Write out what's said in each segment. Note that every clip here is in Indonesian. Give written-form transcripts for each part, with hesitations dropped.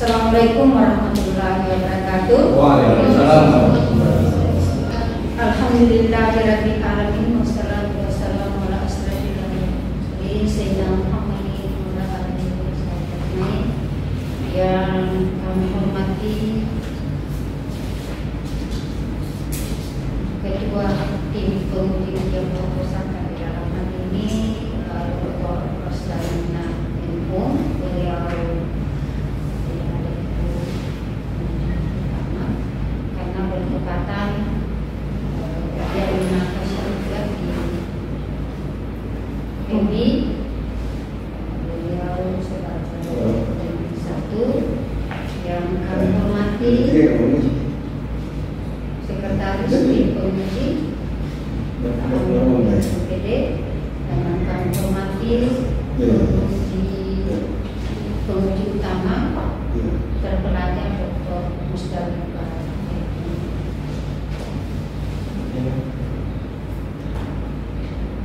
Assalamualaikum warahmatullahi wabarakatuh. Waalaikumsalam warahmatullahi wabarakatuh. Alhamdulillahirabbil alamin wassalatu wassalamu ala asyrofil mursalin sayyidina Muhammadin wa ala alihi wasallam. Yang kami hormati Ketua Tim Penguji Ujian Proposal di dalam hal ini Dr. Rosdalina Menhum, beliau karena berkepatan dia menangkap juga di PMI, beliau sebagai satu yang kami hormati Sekretaris Tim Penguji SPD, dan yang kami hormati penguji utama terpelajar Dr. Musdalifah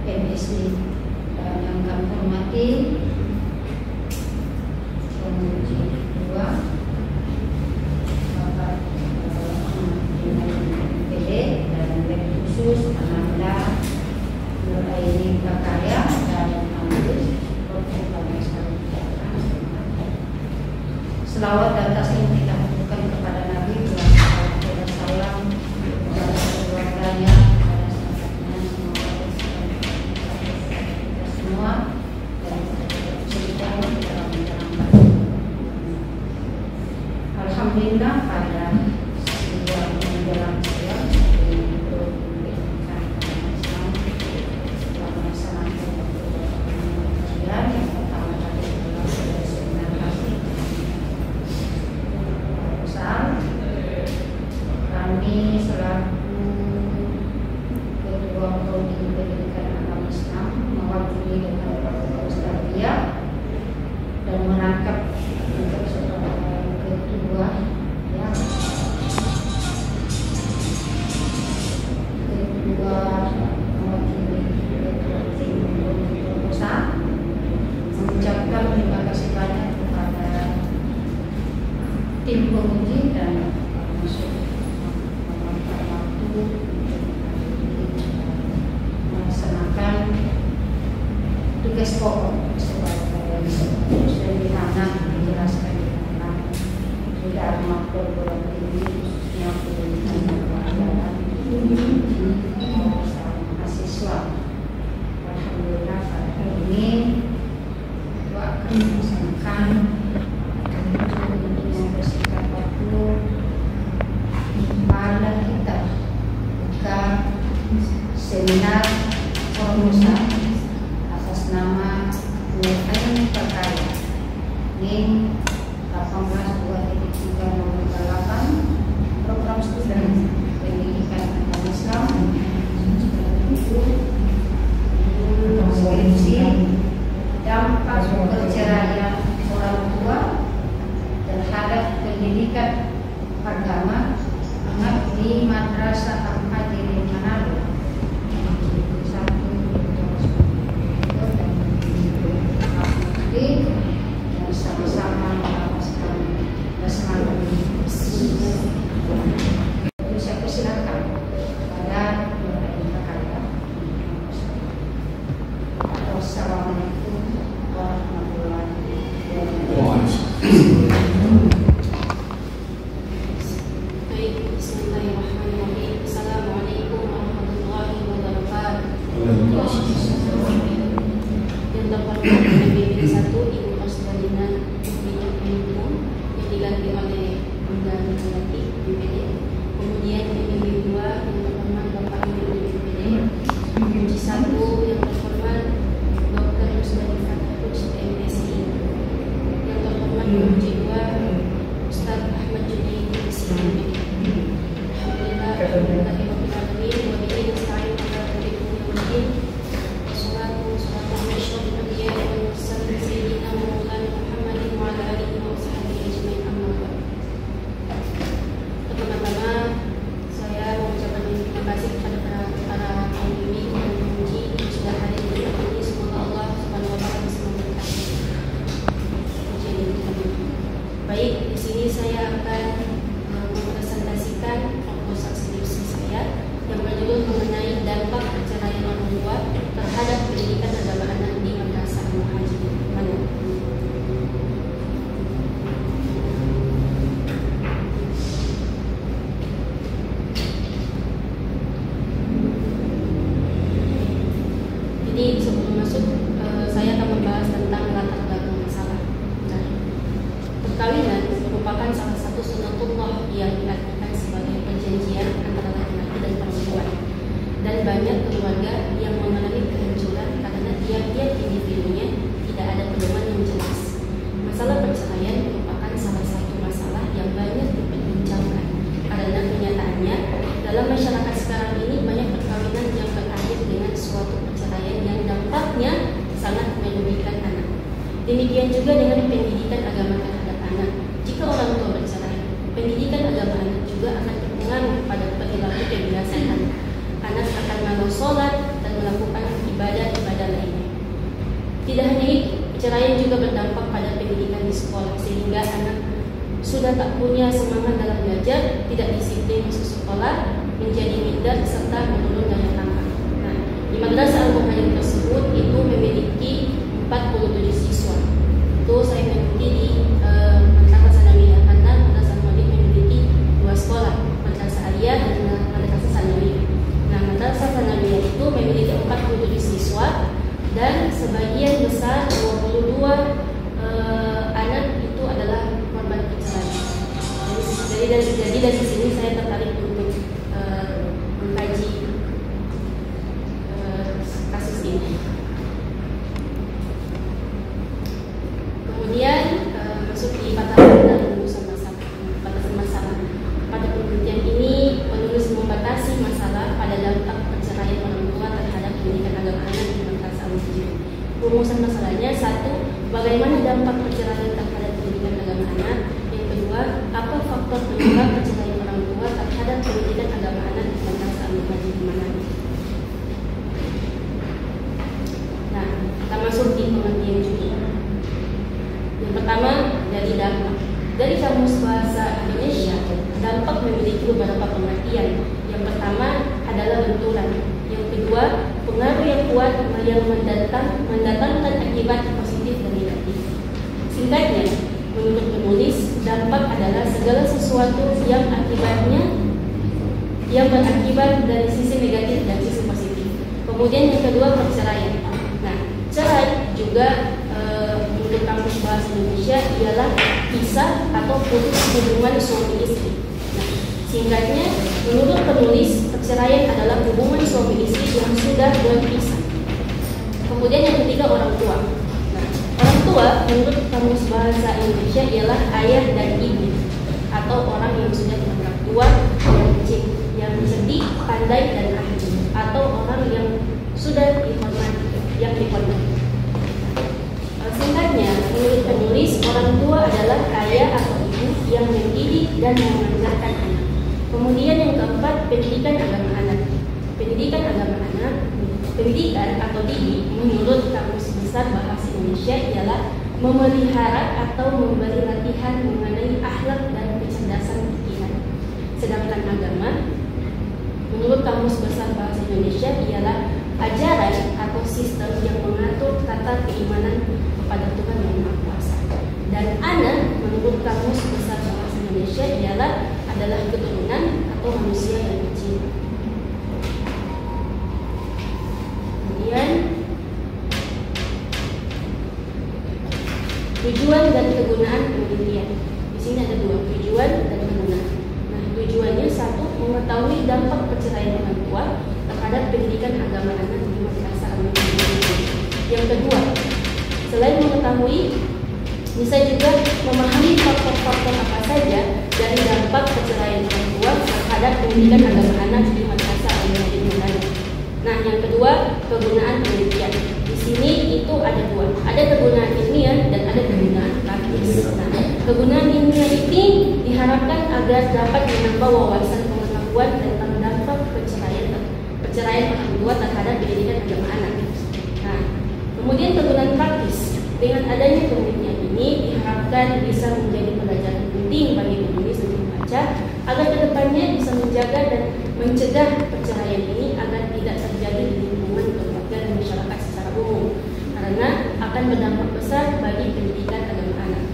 MSc, dan yang kami hormati penguji kedua Bapak PD dan Lab khusus Ananda Nuraini Prakarya dan Ambus Prof. Selawat dan taslim kita haturkan kepada Nabi Wasallam, kepada keluarganya, kepada sahabatnya, semua, dan cerita dalam menjalankan. Alhamdulillah pada sebuah menjelang siang untuk memberikan Islam setelah melaksanakan kajian yang pertama kali adalah seminar kasih proposal. Kami selaku Ketua Prodi Pendidikan Agama Islam mewakili dengan Bapak Ustadziyah dan menangkap untuk sebagai ketua yang mewakili Ketua Tim Penguji Proposal mengucapkan terima kasih banyak kepada tim penguji dan masuk memakan waktu melaksanakan tugas pokok sebagai sederhana dijelaskan di dalam tidak makro bulan ini, khususnya pendidikan kewarganegaraan mahasiswa. Alhamdulillah pada hari ini kita akan melaksanakan untuk mempersingkat waktu pada kita buka seminar proposal atas nama Nuraini Prakarya NIM 18-2-3-8 program studi pendidikan agama Islam skripsi dampak perceraian orang tua terhadap pendidikan agama anak di Madrasah Al-Hadirin Manado. Dan sama-sama melepaskan basmalah. Saya persilakan pada Nuraini Prakarya. Wassalamualaikum warahmatullahi wabarakatuh. Baik, bismillahirrahmanirrahim. Assalamualaikum warahmatullahi wabarakatuh. Yang terhormat PBB 1 Ibu Rosdalina Menhum yang diganti oleh Bunda Nurati BPD. Kemudian PBB 2 yang terhormat Bapak Ibu BPD. Penguji 1 yang terhormat Dr. Musdalifah MSc. Yang terhormat penguji 2 Ustaz Ahmad Junaidi MSc. Alhamdulillah, alhamdulillahirabbil alamin wa bihi nasta'in ala umuri din. Wassalatu wassalamu ala asyrofil anbiya'i wal mursalin sayyidina Muhammadin wa ala alihi wa sahbihi Jadi di sini saya akan mempresentasikan proposal skripsi saya yang berjudul mengenai dampak perceraian orang tua terhadap pendidikan agama anak di Madrasah Al-Muhajirin Manado. Jadi sebelum masuk, saya akan membahas tentang latar belakang masalah. Nah, perkawinan merupakan salah satu sunatullah yang diartikan sebagai perjanjian antara laki-laki dan perempuan, dan banyak keluarga yang mengalami kehancuran karena tiap-tiap individunya tidak ada pedoman yang jelas. Masalah perceraian merupakan salah satu masalah yang banyak diperbincangkan karena kenyataannya dalam masyarakat sekarang ini banyak perkawinan yang berakhir dengan suatu perceraian yang dampaknya sangat merugikan anak. Demikian juga dengan pendidikan agama terhadap anak. Jika orang tua bercerai, pendidikan agama anak juga akan berpengaruh pada perilaku kebiasaan anak. Anak akan malas sholat dan melakukan ibadah-ibadah lainnya. Tidak hanya itu, perceraian juga berdampak pada pendidikan di sekolah, sehingga anak sudah tak punya semangat dalam belajar, tidak disiplin masuk sekolah, menjadi minder serta menurun daya tangkap. Nah, di Madrasah Al-Muhajirin tersebut itu memiliki 47 siswa. Itu saya mengikuti di Madrasah Sanawiyah, karena Madrasah Al-Muhajirin memiliki 2 sekolah, Madrasah Aliyah dan Madrasah Sanawiyah. Nah, Madrasah Sanawiyah itu memiliki 47 siswa dan sebagian besar 22 anak itu adalah korban perceraian. Jadi dari sini saya tertarik untuk mengkaji kasus ini. Kemudian masuk di batasan dan rumusan masalah. Batasan masalah. Pada penelitian ini penulis membatasi masalah pada dampak perceraian orang tua terhadap pendidikan agama anak di Madrasah Al-Muhajirin. Rumusan masalahnya: 1. Bagaimana dampak perceraian terhadap pendidikan agama anak? Yang kedua, apa faktor penyebab perceraian orang tua terhadap pendidikan agama anak di Madrasah Al-Muhajirin Manado? Nah, kita masuk di pengertian juga. Yang pertama, dari dampak. Dari Kamus Bahasa Indonesia, dampak memiliki beberapa pengertian. Yang pertama adalah benturan. Yang kedua, pengaruh yang kuat yang mendatangkan akibat positif dan negatif. Singkatnya, menurut penulis, dampak adalah segala sesuatu yang berakibat dari sisi negatif dan sisi positif. Kemudian yang kedua, perceraian. Nah, cerai juga menurut Kamus Bahasa Indonesia ialah pisah atau putus hubungan suami istri. Nah, singkatnya, menurut penulis, perceraian adalah hubungan suami istri yang sudah berpisah. Kemudian yang ketiga, orang tua. Nah, orang tua menurut Kamus Bahasa Indonesia ialah ayah dan ibu, atau orang yang sudah dianggap tua, yang cerdik, pandai dan ahli, atau orang yang sudah dihormati, Singkatnya, menurut penulis, orang tua adalah ayah atau ibu yang mendidik dan mengajarkan anak. Kemudian yang keempat, pendidikan agama anak. Pendidikan atau didik menurut Kamus Besar Bahasa Indonesia ialah memelihara atau memberi latihan mengenai akhlak dan kecerdasan pikiran. Sedangkan agama menurut Kamus Besar Bahasa Indonesia ialah ajaran atau sistem yang mengatur tata keimanan kepada Tuhan Yang Maha Kuasa. Dan anak menurut Kamus Besar Bahasa Indonesia adalah keturunan atau manusia yang kecil. Kemudian tujuan dan kegunaan penelitian. Di sini ada 2, tujuan dan kegunaan. Nah, tujuannya 1, mengetahui dampak perceraian orang tua terhadap pendidikan agama anak di Madrasah Al-Muhajirin. Yang kedua, selain mengetahui, bisa juga memahami faktor-faktor apa saja dari dampak perceraian orang tua terhadap pendidikan agama anak di Madrasah Al-Muhajirin Manado. Nah, yang kedua, kegunaan penelitian. Di sini itu ada 2, ada kegunaan ilmiah dan ada kegunaan praktis. Nah, kegunaan ilmiah ini diharapkan agar dapat menambah wawasan pengetahuan tentang dampak perceraian orang tua terhadap pendidikan agama anak. Nah, kemudian kegunaan praktis. Dengan adanya penelitian ini diharapkan bisa menjadi pelajaran mencegah perceraian ini agar tidak terjadi di lingkungan keluarga dan masyarakat secara umum, karena akan berdampak besar bagi pendidikan agama anak.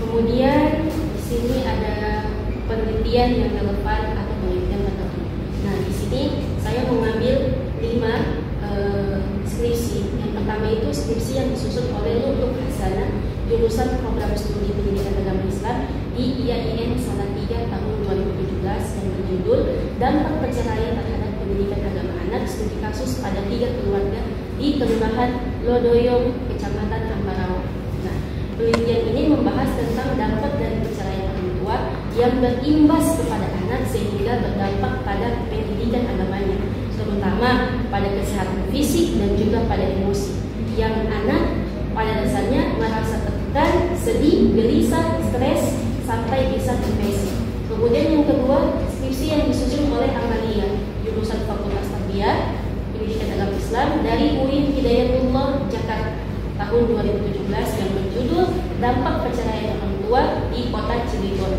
Kemudian di sini ada penelitian yang relevan atau penelitian tertentu. Nah, di sini saya mengambil 5 skripsi. Yang pertama itu skripsi yang disusun oleh Lutfi Hasanah, jurusan Program Studi Pendidikan Agama Islam di IAIN Salatiga tahun 2017 yang berjudul Dampak Perceraian Terhadap Pendidikan Agama Anak, Studi Kasus pada 3 keluarga di Kelurahan Lodoyong, Kecamatan Ambarawa. Nah, penelitian ini membahas tentang dampak dari perceraian orang tua yang berimbas kepada anak sehingga berdampak pada pendidikan agamanya, terutama pada kesehatan fisik dan juga pada emosi. Yang anak pada dasarnya merasa tertekan, sedih, gelisah, stres, sampai bisa depresi. Kemudian yang kedua, skripsi yang disusun oleh Amalia, jurusan Fakultas Tarbiyah Pendidikan Agama Islam dari UIN Hidayatullah Jakarta tahun 2017 yang berjudul Dampak Perceraian Orang Tua di Kota Cilegon.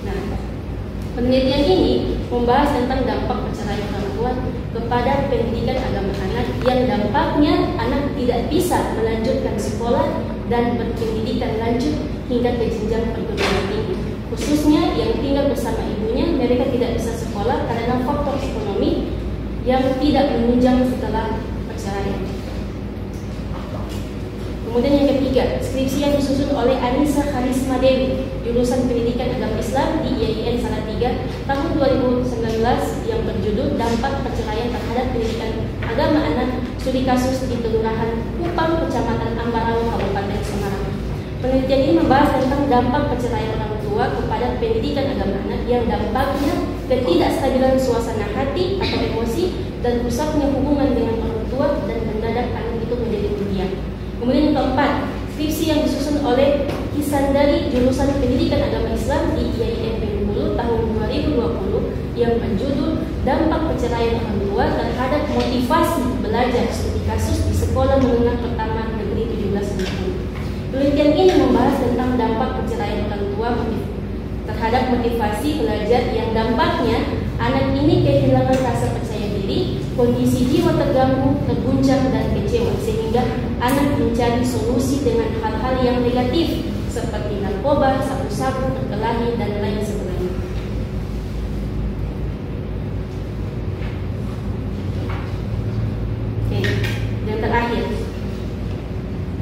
Nah, penelitian ini membahas tentang dampak perceraian orang tua kepada pendidikan agama anak yang dampaknya anak tidak bisa melanjutkan sekolah dan berpendidikan lanjut hingga ke jenjang perguruan tinggi. Khususnya yang tinggal bersama ibunya, mereka tidak bisa sekolah karena faktor ekonomi yang tidak menunjang setelah perceraian. Kemudian yang ketiga, skripsi yang disusun oleh Anissa Karisma Dewi, jurusan Pendidikan Agama Islam di IAIN Salatiga tahun 2019 yang berjudul Dampak Perceraian Terhadap Pendidikan Agama Anak, Studi Kasus di Kelurahan Kupang, Kecamatan Ambarawa, Kabupaten Semarang. Penelitian ini membahas tentang dampak perceraian orang tua kepada pendidikan agama anak yang dampaknya ketidakstabilan suasana hati atau emosi dan rusaknya hubungan dengan orang tua dan mendadak anak itu menjadi pendiam. Kemudian yang keempat, skripsi yang disusun oleh Kisandari, jurusan Pendidikan Agama Islam di IAIN Bengkulu tahun 2020 yang berjudul Dampak Perceraian Orang Tua Terhadap Motivasi Belajar Studi Kasus di Sekolah Menengah Pertama Negeri 17 Bengkulu. Penelitian ini membahas tentang dampak perceraian orang tua terhadap motivasi belajar yang dampaknya anak ini kehilangan rasa percaya diri, kondisi jiwa terganggu, terguncang dan kecewa sehingga anak mencari solusi dengan hal-hal yang negatif seperti narkoba, sabu-sabu, berkelahi dan lain sebagainya. Oke, yang terakhir,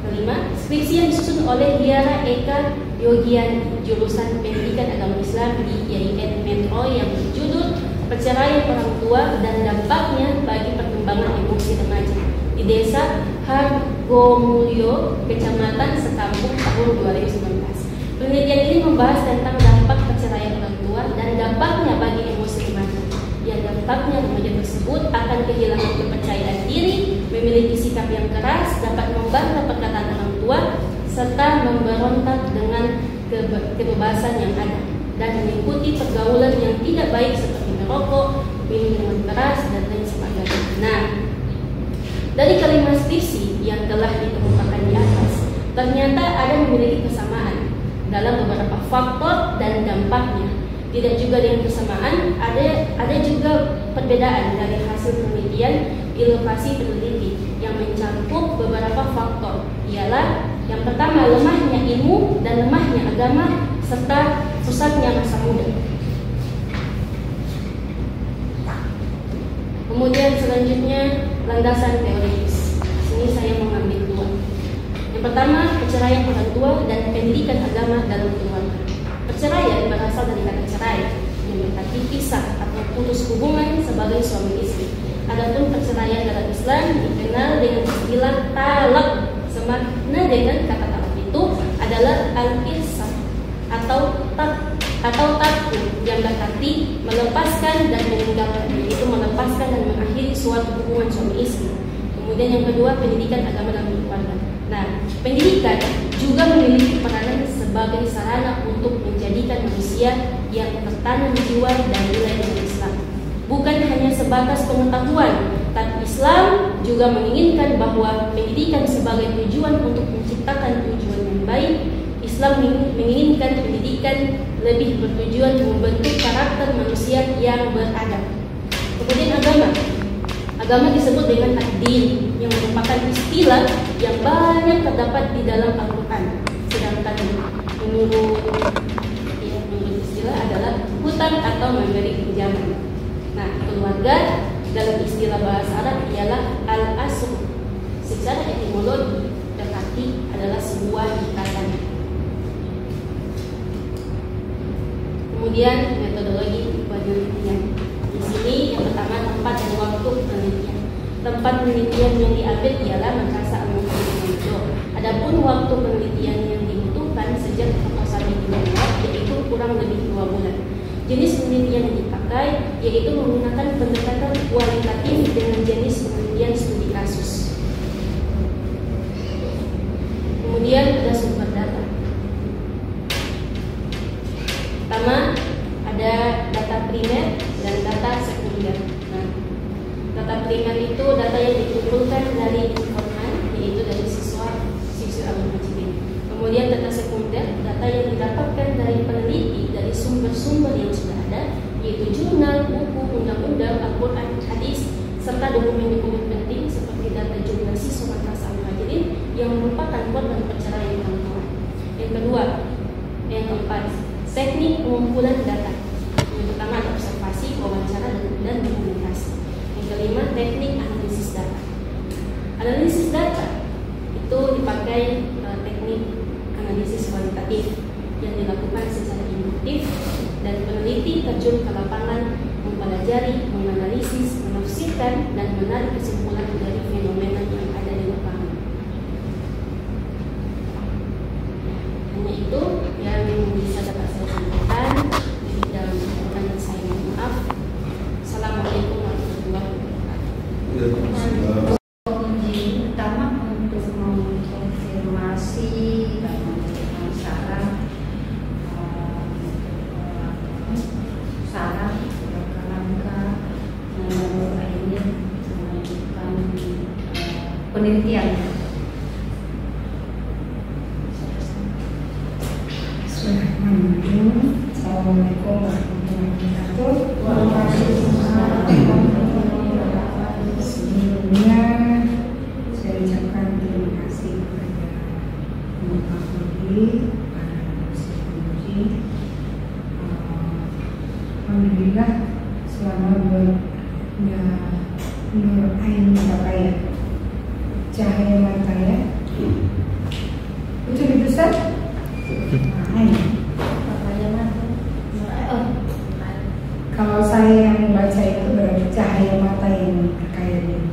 kelima, skripsi yang disusun oleh Diara Eka Yogian, jurusan Pendidikan Agama Islam di IAIN Metro yang berjudul Perceraian Orang Tua dan Dampaknya Bagi Perkembangan Emosi Remaja di Desa Hargomulyo, Kecamatan Sekampung tahun 2019. Penelitian ini membahas tentang dampak perceraian orang tua dan dampaknya bagi emosi remaja. Yang dampaknya remaja tersebut akan kehilangan kepercayaan diri, memiliki sikap yang keras, dapat membantah perkataan orang tua, serta memberontak dengan kebebasan yang ada dan mengikuti pergaulan yang tidak baik seperti merokok, minum keras dan lain sebagainya. Nah, dari kelima skripsi yang telah dikemukakan di atas, ternyata ada memiliki kesamaan dalam beberapa faktor dan dampaknya. Tidak juga dengan kesamaan, ada juga perbedaan dari hasil penelitian di lokasi peneliti yang mencakup beberapa faktor. Ialah yang pertama, lemahnya ilmu dan lemahnya agama serta pusatnya masa muda. Kemudian selanjutnya landasan teoritis. Sini saya mengambil dua. Yang pertama, perceraian orang tua dan pendidikan agama dalam keluarga. Perceraian berasal dari kata cerai yang berarti pisah atau putus hubungan sebagai suami istri. Adapun perceraian dalam Islam dikenal dengan istilah talak, semakna dengan kata talak itu adalah al-irsal atau takluk yang berarti melepaskan dan meninggalkan, yaitu melepaskan dan mengakhiri suatu hubungan suami istri. Kemudian yang kedua, pendidikan agama dalam keluarga. Nah, pendidikan juga memiliki peranan sebagai sarana untuk menjadikan manusia yang tertanam jiwa dan nilai Islam. Bukan hanya sebatas pengetahuan, tapi Islam juga menginginkan bahwa pendidikan sebagai tujuan untuk menciptakan tujuan yang baik. Islam menginginkan pendidikan lebih bertujuan membentuk karakter manusia yang beradab. Kemudian agama disebut dengan ad-din, yang merupakan istilah yang banyak terdapat di dalam Al-Quran. Sedangkan menurut istilah adalah hutang atau memberi pinjaman. Nah, keluarga dalam istilah bahasa Arab ialah al-asr. Secara etimologi berarti adalah sebuah ikatan. Kemudian metodologi penelitian. Di sini yang pertama tempat dan waktu penelitian. Tempat penelitian yang diambil ialah Makassar Al-Mukhtar. Adapun waktu penelitian yang dibutuhkan sejak proposal dimulai yaitu kurang lebih 2 bulan. Jenis penelitian yang dipakai yaitu menggunakan pendekatan kualitatif dengan jenis penelitian studi kasus. Kemudian ada sumber data. Pertama ada data primer dan data sekunder. Nah, data primer itu data yang dikumpulkan dari informan, yaitu dari siswa Al-Mujibin. Kemudian data sekunder, data yang didapatkan dari peneliti dari sumber-sumber yang sudah ada, yaitu jurnal, buku, undang-undang, Al-Quran, hadis, serta dokumen-dokumen penting seperti data jumlah siswa Madrasah Al-Muhajirin yang merupakan korban perceraian orang tua. Yang keempat, teknik pengumpulan data. Yang pertama ada observasi, wawancara, dan dokumentasi. Yang kelima, teknik analisis data. Analisis data itu dipakai teknik analisis kualitatif yang dilakukan secara induktif dan peneliti terjun ke lapangan mempelajari, menganalisis, menafsirkan, dan menarik kesimpulan dari fenomena yang ada di lapangan. Hanya itu yang bisa dapat saya sampaikan. Jadi dalam kesempatan saya mohon maaf. Assalamualaikum warahmatullahi wabarakatuh. Kunci utama untuk mengkonfirmasi dan memberikan saran langkah ini melanjutkan penelitian. Assalamualaikum warahmatullahi wabarakatuh. Sebelumnya saya ucapkan terima kasih kepada Bapak Budi, para dosen. Alhamdulillah selama buatnya Nur Ain Bakaya Cahaya Mata ya. Itu di besar? Kalau saya yang membaca itu berarti cahaya mata yang berkaya ini.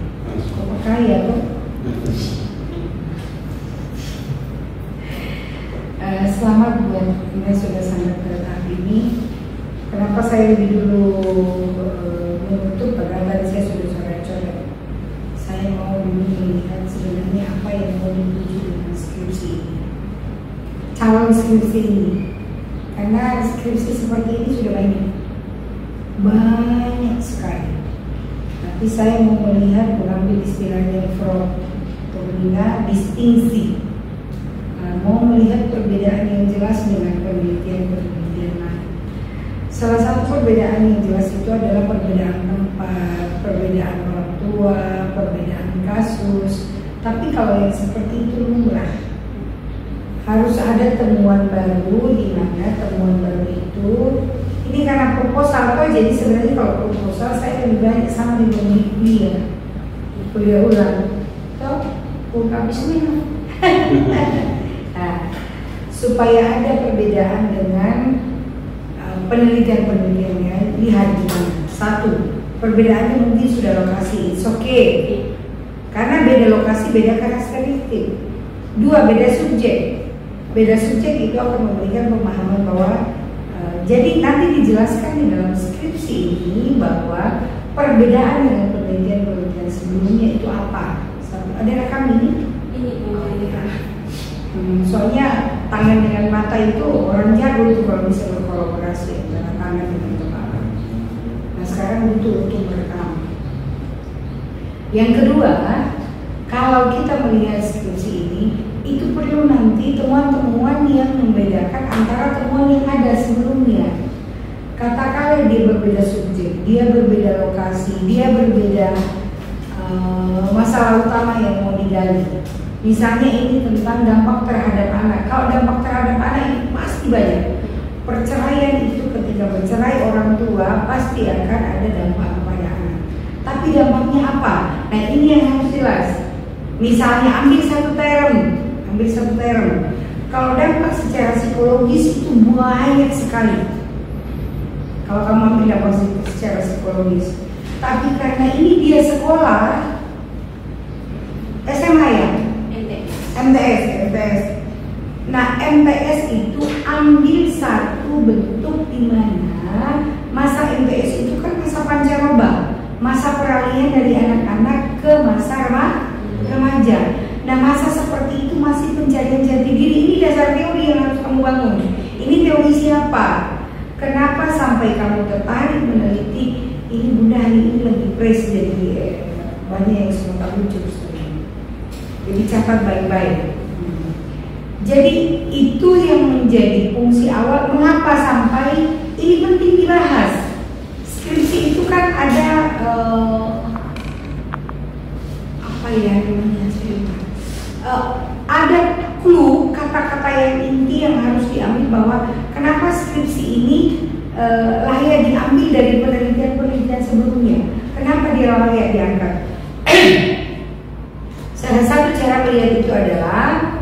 Kok berkaya tuh? Selamat buat Anda sudah sampai ke tahap ini. Kenapa saya lebih dulu menutup? Padahal tadi saya sudah coret-coret. Saya mau dulu melihat sebenarnya apa yang mau dituju dengan skripsi ini, calon skripsi ini. Karena skripsi seperti ini sudah banyak sekali. Tapi saya mau melihat, mengambil istilahnya Freud, pembina distingsi. Mau melihat perbedaan yang jelas dengan penelitian-penelitian lain. Salah satu perbedaan yang jelas itu adalah perbedaan tempat, perbedaan orang tua, perbedaan kasus. Tapi kalau yang seperti itu lumrah. Harus ada temuan baru, di mana temuan baru itu ini karena proposal toh, jadi sebenarnya kalau proposal saya lebih banyak sama di kuliah ulang toh habisnya. Nah, supaya ada perbedaan dengan penelitian-penelitiannya, lihat di mana. Satu, perbedaannya mungkin sudah lokasi, it's okay. Karena beda lokasi, beda karakteristik. Dua, beda subjek. Beda subjek itu akan memberikan pemahaman bahwa jadi nanti dijelaskan di dalam skripsi ini bahwa perbedaan dengan penelitian-penelitian sebelumnya itu apa. Ada rekam ini? Ini Soalnya tangan dengan mata itu orang jago itu kalau bisa berkolaborasi antara tangan dengan kepala. Nah sekarang butuh untuk merekam. Yang kedua, kalau kita melihat skripsi ini, itu perlu nanti temuan-temuan yang membedakan antara temuan yang ada sebelumnya. Katakanlah dia berbeda subjek, dia berbeda lokasi, dia berbeda masalah utama yang mau digali. Misalnya ini tentang dampak terhadap anak. Kalau dampak terhadap anak itu pasti banyak. Perceraian itu ketika bercerai orang tua pasti akan ada dampak kepada anak. Tapi dampaknya apa? Nah ini yang harus jelas. Misalnya ambil satu term. Kalau dampak secara psikologis itu banyak sekali. Kalau kamu ambil dampak secara psikologis. Tapi karena ini dia sekolah SMA ya? MTS. Nah MTS itu ambil satu bentuk di mana masa MTS itu kan masa pancaroba, masa peralihan dari anak-anak ke masa remaja. Nah masa seperti itu masih pencarian jati diri. Ini dasar teori yang harus kamu bangun. Ini teori siapa? Kenapa sampai kamu tertarik meneliti? Ini bunda hari ini lagi press jadi banyak yang semua lucu sekali. Jadi catat baik-baik. Jadi itu yang menjadi fungsi awal. Mengapa sampai ini penting dibahas? Skripsi itu kan ada apa ya namanya? Ada clue kata-kata yang inti yang harus diambil bahwa kenapa skripsi ini layak diambil dari penelitian-penelitian sebelumnya. Kenapa dia layak diangkat? Salah satu cara melihat itu adalah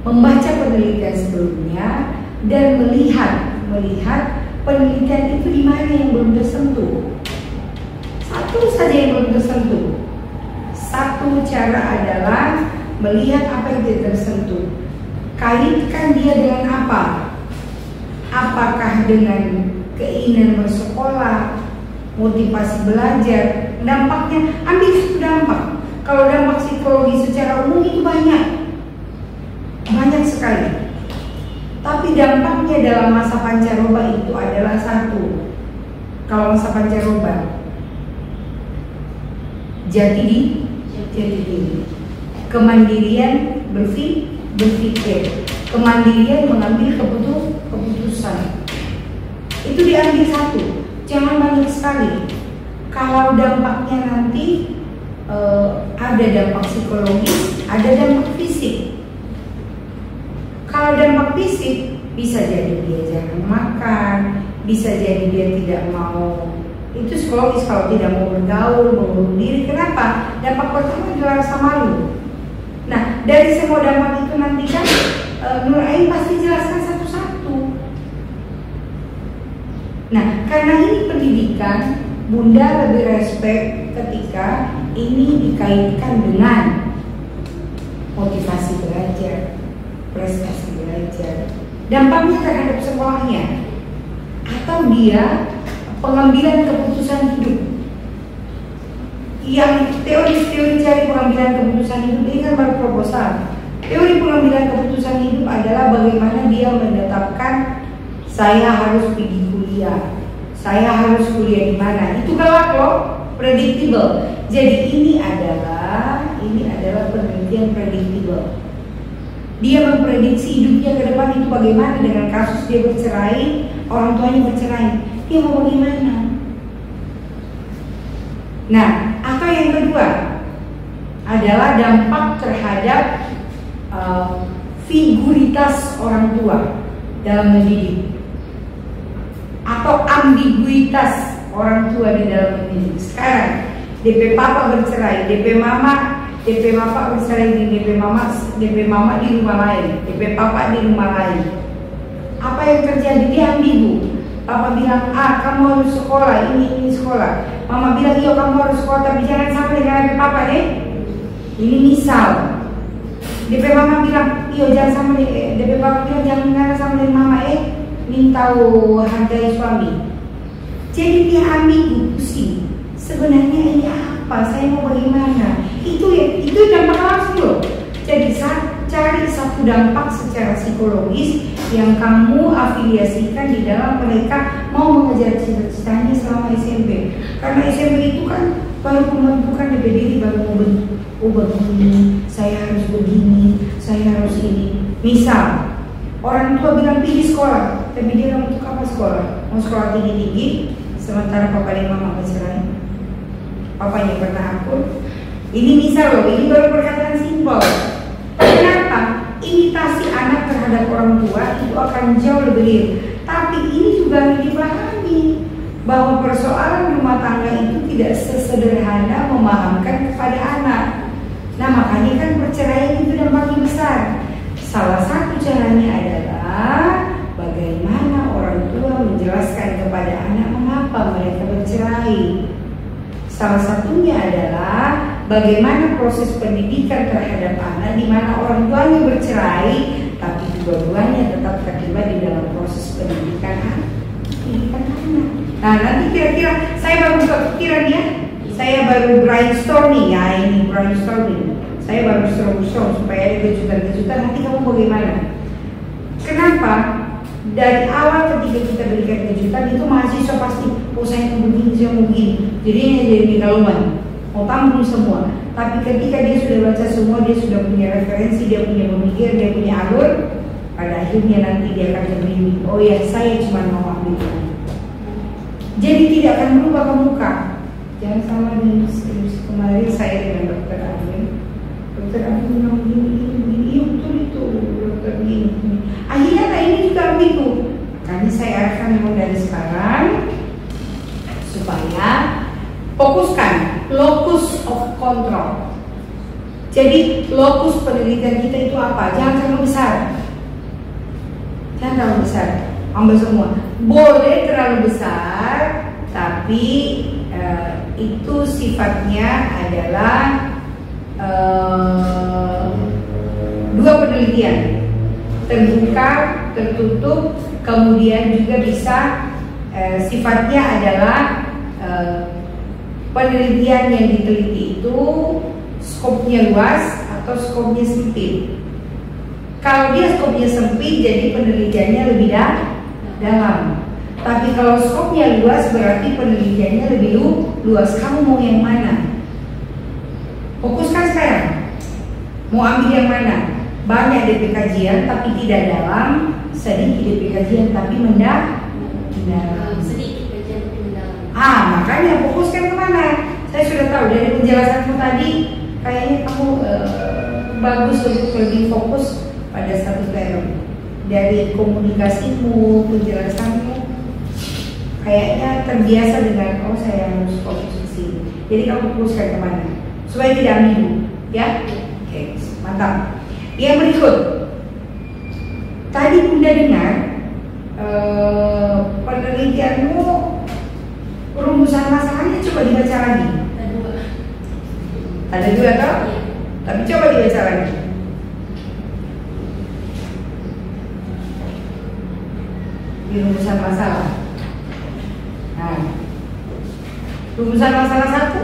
membaca penelitian sebelumnya dan melihat penelitian itu di mana yang belum tersentuh. Satu saja yang belum tersentuh. Satu cara adalah melihat apa yang tidak tersentuh. Kaitkan dia dengan apa? Apakah dengan keinginan bersekolah, motivasi belajar, dampaknya? Ambil satu dampak. Kalau dampak psikologi secara umum itu banyak sekali. Tapi dampaknya dalam masa pancaroba itu adalah satu. Kalau masa pancaroba, jati diri, kemandirian berpikir, kemandirian mengambil keputusan. Itu diambil satu, jangan banyak sekali. Kalau dampaknya nanti ada dampak psikologis, ada dampak fisik. Kalau dampak fisik bisa jadi dia jarang makan, bisa jadi dia tidak mau. Itu psikologis kalau tidak mau bergaul, mengurung diri. Kenapa? Dampak pertama adalah rasa malu. Nah dari semua dampak itu nanti kan Nur Ain pasti jelaskan satu-satu. Nah karena ini pendidikan, bunda lebih respect ketika ini dikaitkan dengan motivasi belajar, prestasi belajar, dampaknya terhadap sekolahnya, atau dia pengambilan keputusan hidup. Yang teori cari pengambilan keputusan hidup ini kan baru proposal. Teori pengambilan keputusan hidup adalah bagaimana dia menetapkan saya harus pergi kuliah, saya harus kuliah di mana. Itu galak loh, predictable. Jadi ini adalah penelitian predictable. Dia memprediksi hidupnya ke depan itu bagaimana dengan kasus dia bercerai, orang tuanya bercerai. Dia mau bagaimana? Nah, atau yang kedua adalah dampak terhadap figuritas orang tua dalam mendidik, atau ambiguitas orang tua di dalam mendidik. Sekarang DP papa bercerai, DP papa bercerai, DP mama di rumah lain, DP papa di rumah lain. Apa yang terjadi? Dia ambigu. Papa bilang, kamu harus sekolah, ini sekolah. Mama bilang, iya kamu harus sekolah, tapi jangan sama dengan DP papa deh. Ini misal. DP mama bilang, iya jangan sama DP papa bilang jangan sama dengan mama minta hargai suami. Jadi dia ambigu, pusing. Sebenarnya ini apa? Saya mau bagaimana? Itu dampak langsung loh. Jadi cari satu dampak secara psikologis yang kamu afiliasikan di dalam mereka mau mengejar cita-citanya selama SMP. Karena SMP itu kan baru pembentukan DPD, baru membentuk, oh begini, saya harus begini, saya harus ini. Misal orang tua bilang pilih sekolah, tapi dia nggak untuk apa sekolah? Mau sekolah tinggi-tinggi, sementara papa dan mama bercerai, papanya pernah akur. Ini misal loh, ini baru perkataan simpel. Kenapa? Imitasi anak terhadap orang tua itu akan jauh lebih real. Tapi ini juga harus dipahami bahwa persoalan rumah tangga itu tidak sesederhana memahamkan kepada anak. Nah makanya kan perceraian itu dampaknya besar. Salah satu caranya adalah bagaimana orang tua menjelaskan kepada anak mengapa mereka bercerai. Salah satunya adalah bagaimana proses pendidikan terhadap anak di mana orang tuanya bercerai tapi dua-duanya tetap terlibat di dalam proses pendidikan anak. Nah nanti kira-kira saya baru kepikiran ya, saya baru brainstorming ya, ini brainstorming. Saya baru strong supaya ada kejutan-kejutan. Nanti kamu bagaimana? Kenapa? Dari awal ketika kita berikan kejutan itu mahasiswa pasti, oh saya mau begini, saya mau begini. Jadi ini jadi megaloman, mau tampung semua. Tapi ketika dia sudah baca semua, dia sudah punya referensi, dia punya pemikiran, dia punya alur. Pada akhirnya nanti dia akan terbimbing. Oh ya, saya cuma mau ambil ini. Jadi tidak akan berubah ke muka. Jangan sama dengan skripsi kemarin saya dengan dokter Amin. Dokter Amin bilang begini, betul itu dokter begini. Akhirnya nah ini juga begitu. Makanya saya arahkan memang dari sekarang supaya fokuskan locus of control. Jadi lokus penelitian kita itu apa? Jangan terlalu besar. Jangan terlalu besar. Ambil semua. Boleh terlalu besar, tapi itu sifatnya adalah dua penelitian, terbuka, tertutup, kemudian juga bisa sifatnya adalah penelitian yang diteliti itu skopnya luas atau skopnya sempit. Kalau dia skopnya sempit, jadi penelitiannya lebih dalam. Tapi kalau skopnya luas, berarti penelitiannya lebih luas. Kamu mau yang mana? Fokuskan sekarang. Mau ambil yang mana? Banyak DP kajian tapi tidak dalam, sedikit DP kajian tapi mendalam. Sedikit kajian tapi mendalam. Makanya fokuskan kemana? Saya sudah tahu dari penjelasanmu tadi, kayaknya kamu bagus untuk lebih fokus pada satu term. Dari komunikasimu, penjelasanmu, kayaknya terbiasa dengan saya harus fokus ke sini. Jadi kamu fokuskan kemana? Supaya tidak ambigu, ya? Oke, mantap. Yang berikut, tadi Bunda dengar penelitianmu rumusan masalahnya coba dibaca lagi. Ada dua toh? Ya. Tapi coba dibaca lagi. Di rumusan masalah. Nah, rumusan masalah satu.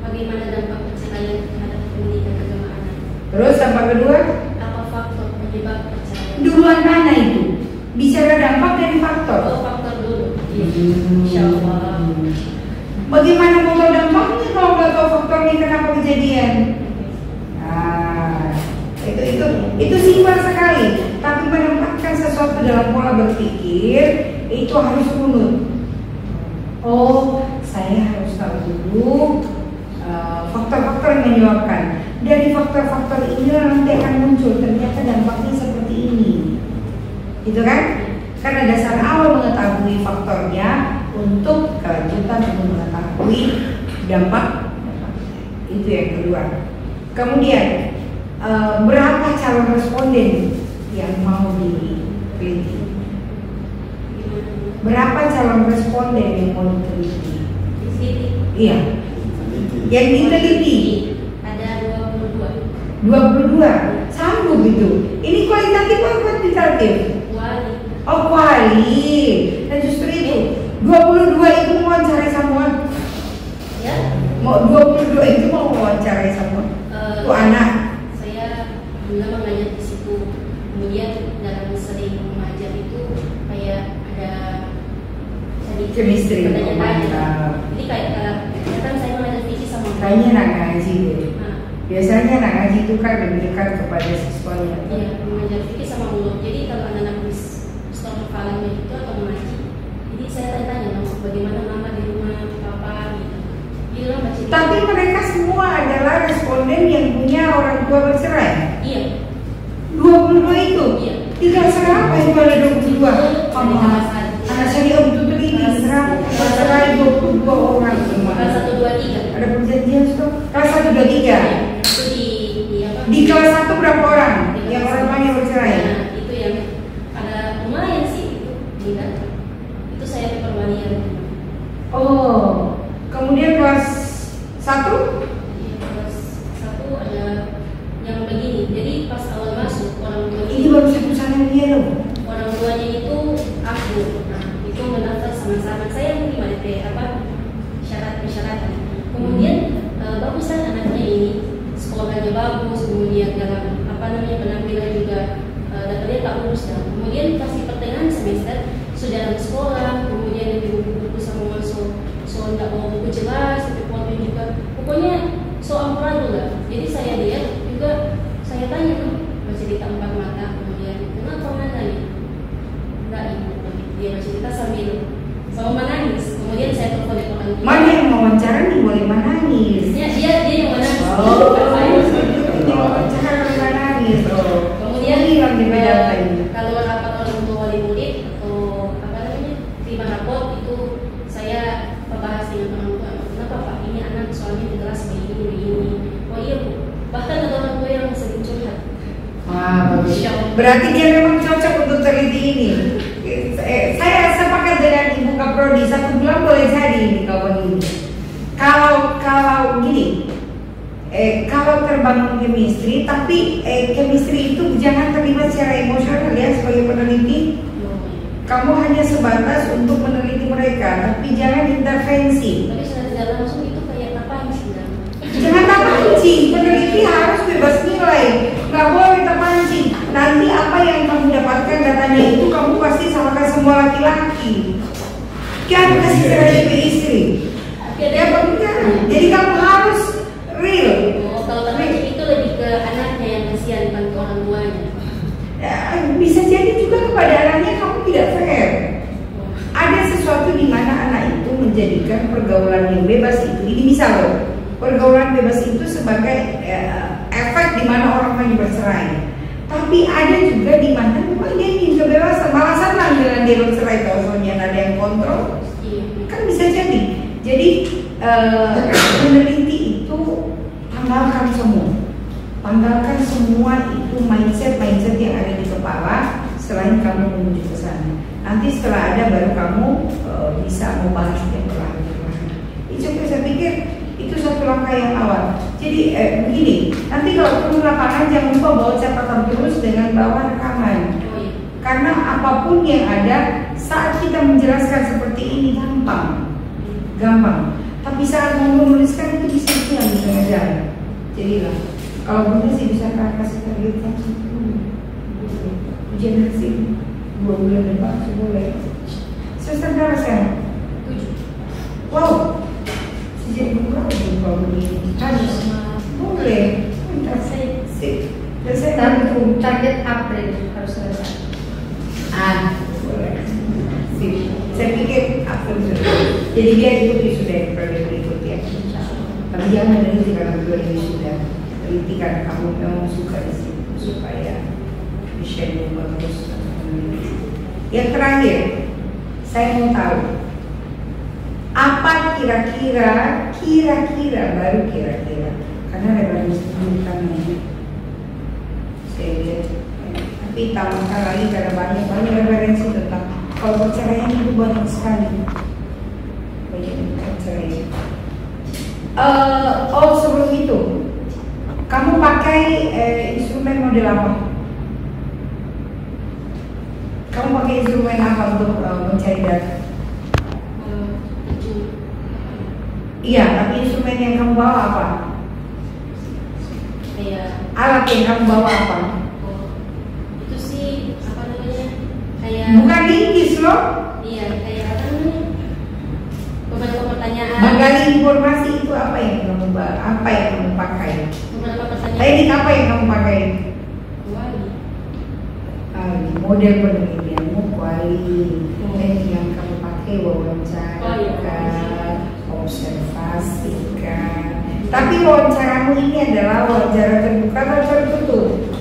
Bagaimana dampak perceraian terhadap pendidikan agama anak? Terus dampak kedua. Apa faktor penyebab perceraian? Duluan mana itu? Bicara dampak dari faktor. Oh, faktor dulu. Insya Allah. Bagaimana mau tahu dampaknya kalau nggak tahu faktornya kenapa kejadian? Nah, itu simpel sekali. Tapi menempatkan sesuatu dalam pola berpikir itu harus runut. Oh, saya harus tahu dulu faktor-faktor yang menyebabkan. Dari faktor-faktor ini nanti akan muncul ternyata dampaknya seperti ini, gitu kan? Karena dasar awal mengetahui faktornya untuk kelanjutan untuk mengetahui dampak. Itu yang kedua. Kemudian berapa calon responden yang mau diteliti? Berapa calon responden yang mau diteliti? Di sini Iya. Yang diteliti ada 22. 22. Sanggup itu. Ini kualitatif atau kuantitatif? Wali. Oh, kuali. Dan justru itu 22 itu mau wawancarai semua. Ya. Mau 22 itu mau wawancarai semua. Itu anak. Saya belum nanya di situ. kemudian dalam sering mengajar itu kayak ada Chemistry, tanya-tanya. Jadi kayak kan saya mengajar fisik sama kayaknya anak ngaji deh. Nah, Biasanya anak ngaji itu kan lebih dekat kepada siswanya. iya, mengajar fikih sama mulut. Jadi kalau anak-anak stop hafalannya itu atau mengaji, jadi saya tanya-tanya dong, bagaimana mama di rumah, papa gitu. Gitu lah Mbak Citi. Tapi mereka semua adalah responden yang punya orang tua bercerai. Iya, 22 itu. iya. Tinggal sekarang itu ada 22. Sama Anak saya om itu teliti serang bercerai 22 orang semua. kelas 1, 2, 3. Ada perjanjian stop. Kelas 1, 2, 3. Itu di apa? Di kelas 1 berapa orang yang orang tuanya bercerai? Nah, itu yang ada lumayan sih itu. Iya. Itu saya perwalian. Oh, kemudian kelas 1? Iya, kelas 1 ada yang begini. Jadi pas awal masuk orang tuanya Ini baru satu sana dia loh. orang tuanya itu aku. Nah, itu mendaftar sama-sama. Saya yang terima DP apa syarat persyaratan. Kemudian bagusan anaknya ini sekolahnya bagus, kemudian dalam apa namanya penampilan juga dapatnya tak lulus dan kemudian kasih pertengahan semester sudah dalam sekolah, kemudian di buku-buku sama masuk tidak mau buku jelas, tapi foto juga pokoknya soal amburadul lah. Jadi saya lihat juga saya tanya tuh masih cerita 4 mata, kemudian kenapa mana nih enggak ibu, dia bercerita sambil sama menangis. Kemudian saya telepon di orang tua. Mana yang mau wawancara nih boleh menangis. Dia yang menangis. Oh, Bukan saya. ini wawancara boleh menangis. Oh, Kemudian ini yang dibedakan. kalau rapat orang tua wali murid atau apa namanya terima rapot itu saya membahas dengan orang tua. Kenapa Pak ini anak soalnya di kelas begini. Oh iya Bu. Bahkan ada orang tua yang sering curhat. Wah, bagus. Berarti dia memang cocok untuk teliti ini. Saya sepakat dengan Ibu Kaprodi, 1 bulan boleh jadi ini kawan ini. Kalau gini, kalau terbangun chemistry, tapi chemistry itu jangan terlibat secara emosional ya sebagai peneliti. Kamu hanya sebatas untuk meneliti mereka, tapi jangan intervensi. Tapi sudah tidak langsung itu kayak apa sih? Jangan tak pancing, peneliti harus bebas nilai, nggak boleh tak pancing. Nanti apa yang kamu dapatkan datanya itu kamu pasti samakan semua laki-laki. Jangan kasih cerai ke istri. Ya benar. Jadi kamu harus real. Oh, kalau terpancing itu lebih ke anaknya yang kasihan bukan ke orang tuanya. Ya, bisa jadi juga kepada anaknya kamu tidak fair. Ada sesuatu di mana anak itu menjadikan pergaulan yang bebas itu. Ini bisa loh. Pergaulan bebas itu sebagai efek di mana orang banyak bercerai. Tapi ada juga di mana memang dia ingin kebebasan, malah senang dengan dia bercerai kalau soalnya ada yang kontrol. Kan bisa jadi. Jadi peneliti itu tanggalkan semua itu mindset yang ada di kepala selain kamu menuju ke sana. Nanti setelah ada baru kamu bisa membahas yang perlahan-lahan. Itu saya pikir itu satu langkah yang awal. Jadi begini, nanti kalau perlu lapangan jangan lupa bawa catatan terus dengan bawa rekaman. Karena apapun yang ada saat kita menjelaskan seperti ini gampang. Tapi saat mau menuliskan itu bisa ngajar. Jadi lah, kalau boleh sih bisa kasih target yang ujian hasil 2 bulan depan sih boleh. Semester berapa sekarang? 7. Wow. Jadi berapa kalau begini? Harus boleh. Dan saya target April harus selesai. Boleh. Sip. Saya pikir April sudah. Jadi dia ikuti sudah yang periode berikut ya. Tapi jangan meneliti karena berdua ini sudah teliti karena kamu memang suka di situ supaya bisa bagus. Yang terakhir, saya mau tahu apa kira-kira karena referensi namanya saya lihat tapi tambahkan lagi karena banyak referensi tentang kalau perceraian itu banyak sekali perceraian. Sebelum itu kamu pakai instrumen model apa? Kamu pakai instrumen apa untuk mencari data? Iya, tapi instrumen yang kamu bawa apa? Kayak Alat yang kamu bawa apa? itu sih kayak Bukan linggis loh. iya kayak apa namanya? Beberapa pertanyaan. Menggali informasi itu apa yang kamu pakai? Beberapa pertanyaan. Teknik apa yang kamu pakai? Wali. Model penelitianmu kuali. Teknik yang kamu pakai wawancara, observasi kan. Tapi wawancaramu ini adalah wawancara terbuka atau tertutup?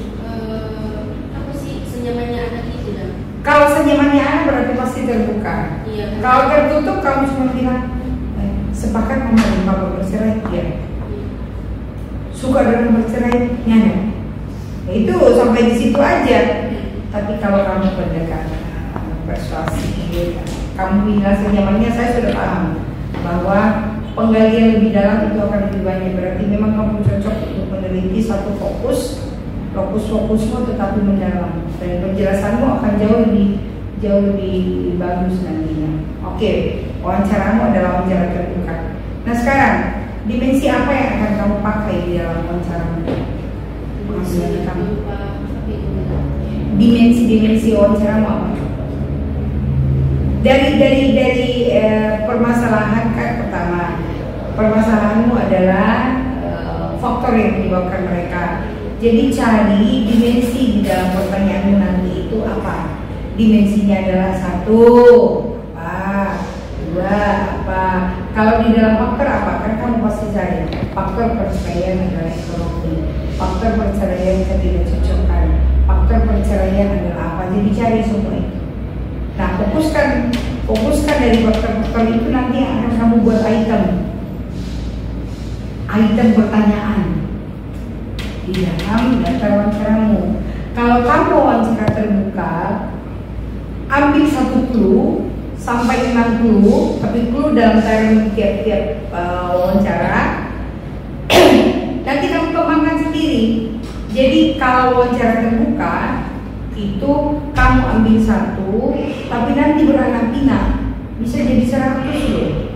Apa sih senyamannya anak itu dah? Kalau senyamannya anak berarti pasti terbuka. Iya. Kalau tertutup kamu cuma bilang sepakat mama dan papa bercerai, ya. Suka dengan bercerai, nyana. Itu sampai di situ aja. Tapi kalau kamu pendekatan persuasi, kamu bilang senyamannya, saya sudah paham bahwa penggalian lebih dalam itu akan lebih banyak. Berarti memang kamu cocok untuk meneliti satu fokusmu tetapi mendalam, dan penjelasanmu akan jauh lebih bagus nantinya. Oke, wawancaramu adalah wawancara terbuka. Nah sekarang, dimensi apa yang akan kamu pakai di dalam wawancaramu? Dimensi wawancaramu apa? Dari permasalahan kan, pertama permasalahanmu adalah faktor yang menyebabkan mereka. Jadi cari dimensi di dalam pertanyaanmu nanti itu apa? Dimensinya adalah 1 apa, 2 apa. Kalau di dalam faktor apa? Kan kamu pasti cari faktor perceraian adalah ekonomi, faktor perceraian ketidakcocokan, faktor perceraian adalah apa. Jadi cari semua itu. Nah, fokuskan dari faktor-faktor itu nanti yang akan kamu buat item pertanyaan di dalam daftar wawancaramu. Kalau kamu wawancara terbuka, ambil 1 clue sampai 6 clue, tapi clue dalam term tiap-tiap wawancara. Nanti kamu kembangkan sendiri. Jadi kalau wawancara terbuka itu kamu ambil 1, tapi nanti beranak pinak, bisa jadi 100 loh.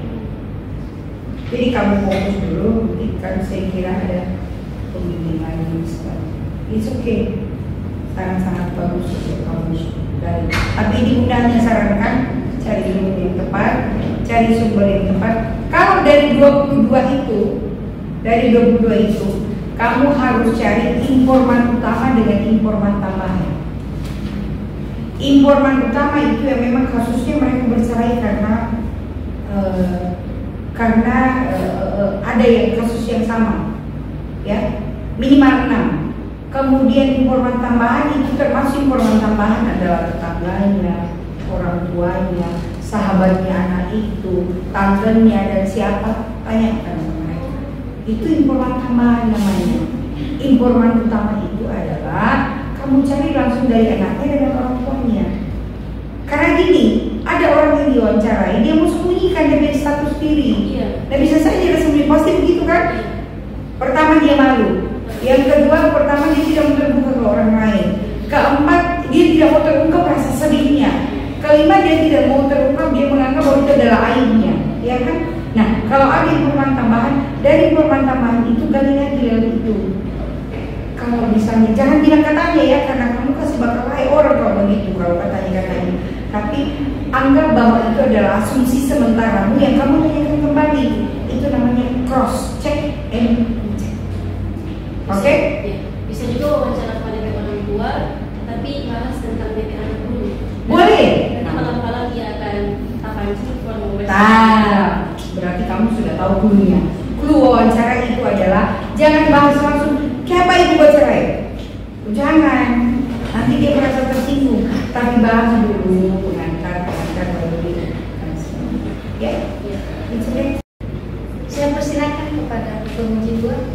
Jadi kamu fokus dulu, kan saya kira ada pembimbingan it's okay, sangat-sangat bagus untuk kamu dari. Tapi ini undangnya sarankan cari sumber yang tepat. Kalau dari 22 itu kamu harus cari informan utama dengan informan tambahan. Informan utama itu yang memang kasusnya mereka bercerai karena ada yang kasus yang sama, ya, minimal 6. Kemudian informan tambahan itu termasuk informan tambahan adalah tetangganya, orang tuanya, sahabatnya anak itu, tantenya dan siapa, tanyakan sama mereka. Itu informan tambahan namanya. Informan utama itu adalah kamu cari langsung dari anaknya dan orang tuanya. Karena gini, ada orang yang diwawancarai, dia mau sembunyikan, dia punya status diri. Iya. Dan bisa saja dia sembunyi, pasti begitu kan? Pertama dia malu, yang kedua pertama dia tidak mau terbuka ke orang lain, keempat dia tidak mau terungkap rasa sedihnya, kelima dia tidak mau terungkap, dia menganggap bahwa itu adalah aibnya, ya kan? Nah, kalau ada informan tambahan, dari informan tambahan itu gali lagi lewat itu. Kalau misalnya jangan bilang katanya ya, karena kamu kasih bakal orang kalau begitu kalau katanya. Tapi anggap bahwa itu adalah asumsi sementaramu yang kamu tanyakan kembali. Itu namanya cross check and check. Oke? Ya. Bisa juga wawancara pada orang tua, tapi bahas tentang BP anak dulu. Boleh. Nanti malam-malam dia akan pancing kalau mau Berarti kamu sudah tahu clue-nya. Clue wawancara itu adalah jangan bahas langsung siapa ibu bercerai. Jangan. Nanti dia merasa tersinggung. Tapi bahas dulu pengantar baru dia. Ya. Saya persilakan kepada penguji 2.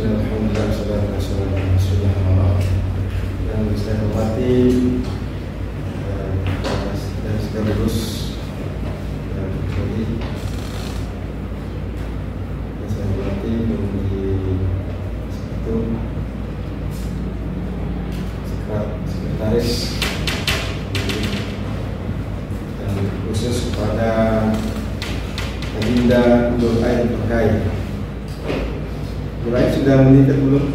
Alhamdulillah, Rasulullah. Yang saya hormati dan sekaligus yang saya hormati penguji 1 sekretaris, dan khusus kepada Adinda Nur Ain terkait. Nur Ain sudah menikah belum?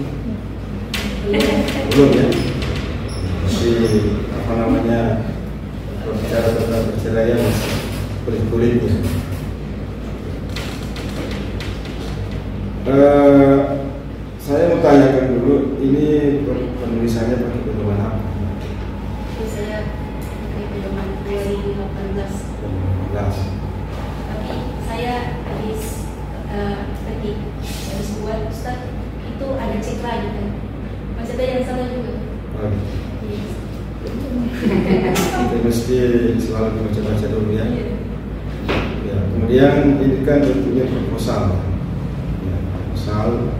Belum ya? apa namanya berbicara tentang perceraian masih kulit-kulitnya. Saya mau tanyakan dulu, ini penulisannya pakai pedoman apa? Saya pakai pedoman 2018. Tapi Saya habis buat Ustaz, itu ada cek lagi kan, masih ada yang salah juga. Yes. Kita mesti selalu baca-baca dulu ya. Ya, kemudian ini kan bentuknya proposal. Ya, proposal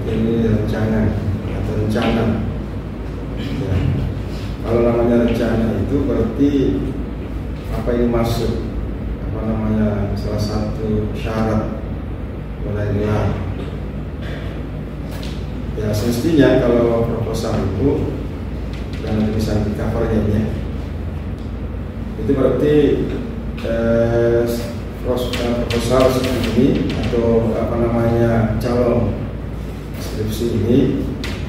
ini rencana atau rencana. Ya. Kalau namanya rencana itu berarti apa yang masuk? Apa namanya salah satu syarat mulai gelar. Ya semestinya kalau proposal itu dan tulisan di covernya ya, itu berarti proposal seperti ini atau apa namanya calon skripsi ini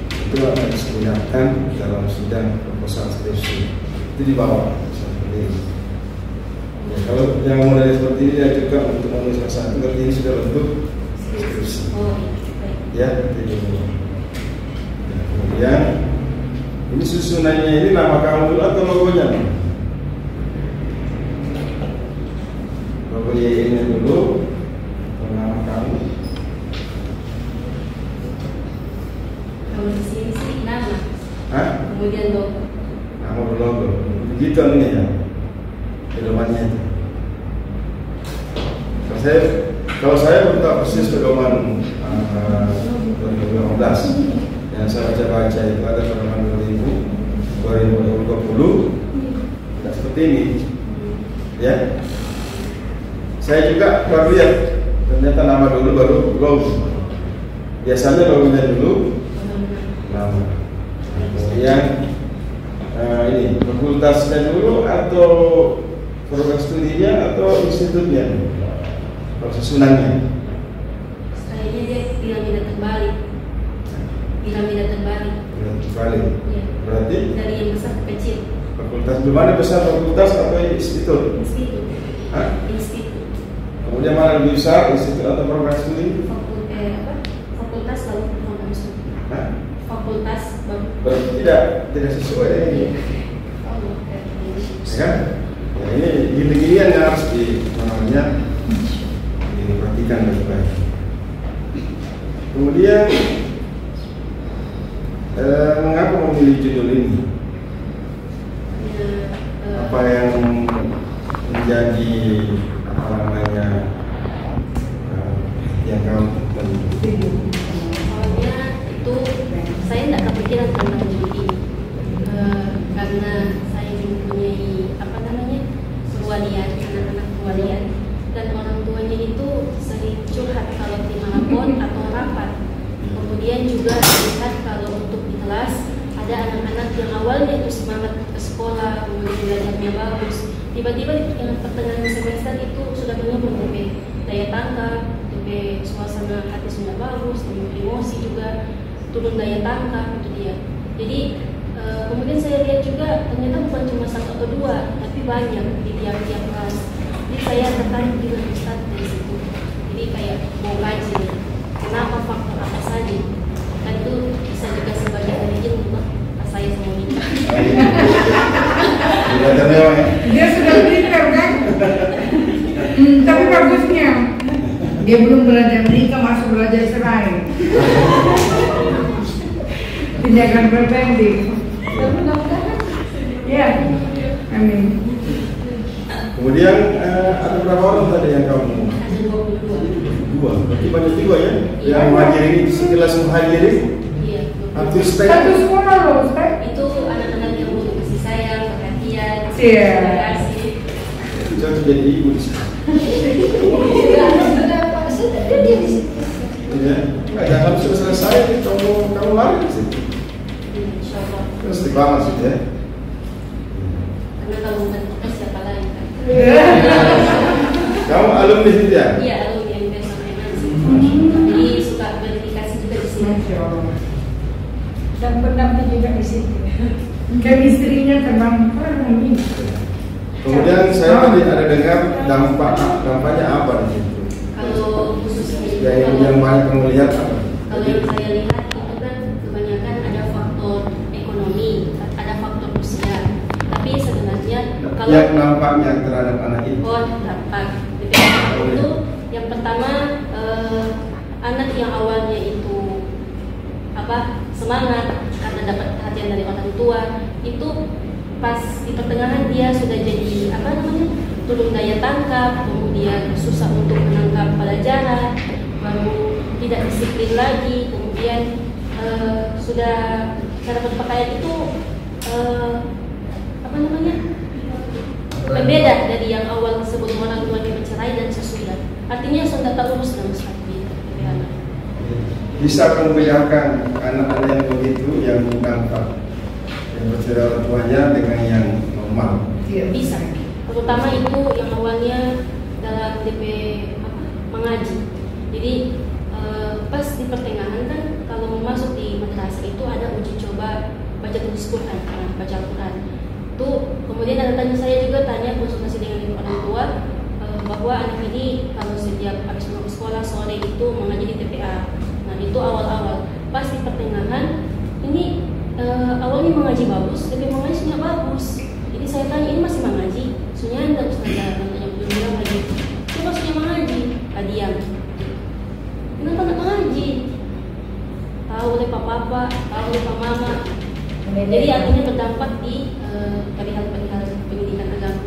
itu akan digunakan dalam sidang proposal skripsi itu di bawah seperti ini. Ya, kalau yang model seperti ini ya juga untuk menulis satu berarti ini sudah bentuk skripsi. Ya, jadi ya, kemudian ini susunannya ini nama kamu dulu atau logonya? Logo ini dulu atau nama kamu? Kalau di sini sih nama, kemudian logo. Nama logo. Begitu ini ya. Pedomannya itu. Kalau saya buka persis pedoman 2015 yang saya baca itu ada pedoman 2020 tidak seperti ini ya. Saya juga baru lihat ternyata nama dulu baru logo. Biasanya logonya dulu nama. Kemudian ini fakultasnya dulu atau program studinya atau institutnya, susunannya. Kayaknya dia piramida terbalik. Ya. Berarti dari yang besar ke kecil. fakultas di mana besar, fakultas atau institut? Institut. Institut. Kemudian mana lebih besar, institut atau program studi? Fakultas lalu program studi. Fakultas baru. Berarti tidak sesuai dengan ini. Ya kan? Ya, ini gini-ginian yang harus diperhatikan baik-baik. Kemudian mengapa memilih judul ini? Apa yang menjadi apa namanya yang kamu Soalnya itu saya tidak kepikiran tentang judul ini karena saya juga mempunyai perwalian, anak-anak perwalian, dan orang tuanya itu sering curhat kalau dimanapun atau rapat. Kemudian juga lihat kalau untuk di kelas ada anak-anak yang awalnya itu semangat ke sekolah, kemudian belajarnya bagus, tiba-tiba di pertengahan semester itu sudah menurun daya tangkap, suasana hati sudah bagus, emosi juga turun daya tangkap itu dia. Jadi kemudian saya lihat juga ternyata bukan cuma satu atau dua, tapi banyak di tiap-tiap kelas. Jadi saya tertarik juga Ustaz dari situ. Jadi kayak mau kaji kenapa, faktor apa saja, kan itu bisa juga sebagai origin untuk saya sama Mika. Dia sudah pintar kan? Tapi bagusnya dia belum belajar menikah, masuk belajar cerai. Tindakan preventif. Ya, amin. Kemudian ada berapa orang tadi yang kamu? Ada 22. Berarti banyak juga ya? Yang menghadiri sekelas menghadiri? Iya. Hampir setengah. Satu sekolah loh, Ustaz. Itu anak-anak yang butuh kasih sayang, perhatian, Iya. terima kasih. Itu jadi ibu di sini. Sudah dia di situ. Ya, jangan sudah selesai, kamu lari di situ. Insyaallah. Terus di mana sih ya? Karena kalau bukan kita siapa lagi kan? Kamu alumni itu ya? Iya, alumni yang biasa finance. Jadi suka verifikasi juga di sini. Masya Allah. Dan pendamping juga di situ. Chemistry-nya terlampau ini. Kemudian saya tadi ada dengar dampaknya apa di situ? Kalau khususnya Yang banyak kamu lihat apa? kalau yang saya lihat itu kan kebanyakan ada faktor ekonomi, ada faktor usia. Tapi sebenarnya kalau Yang nampaknya terhadap anak itu. dampak itu yang pertama anak yang awalnya itu semangat karena dapat perhatian dari orang tua, itu pas di pertengahan dia sudah jadi turun daya tangkap, kemudian susah untuk menangkap pelajaran, baru tidak disiplin lagi, kemudian sudah cara berpakaian itu berbeda dari yang awal sebelum orang tuanya bercerai dan sesudah. Artinya sudah tak urus dalam sekali anak. Bisa kamu bedakan anak-anak yang begitu yang dampak yang bercerai orang tuanya dengan yang normal? Bisa. Terutama itu yang awalnya dalam DP mengaji. Jadi pas di pertengahan kan kalau mau masuk di madrasah itu ada uji coba baca tulis Quran, baca Al-Quran. Tuh kemudian ada tanya, saya juga tanya konsultasi dengan orang tua bahwa anak ini kalau setiap habis masuk sekolah sore itu mengaji di TPA. Nah itu awal-awal. Pas di pertengahan ini awalnya mengaji bagus, tapi mengaji sudah bagus. Jadi saya tanya, ini masih mengaji? Sunya anda Ustazah, tanya belum bilang lagi. Itu maksudnya mengaji, diam. Kenapa nggak mengaji? Tahu oleh papa, tahu oleh mama. Jadi artinya berdampak di perihal-perihal pendidikan agama.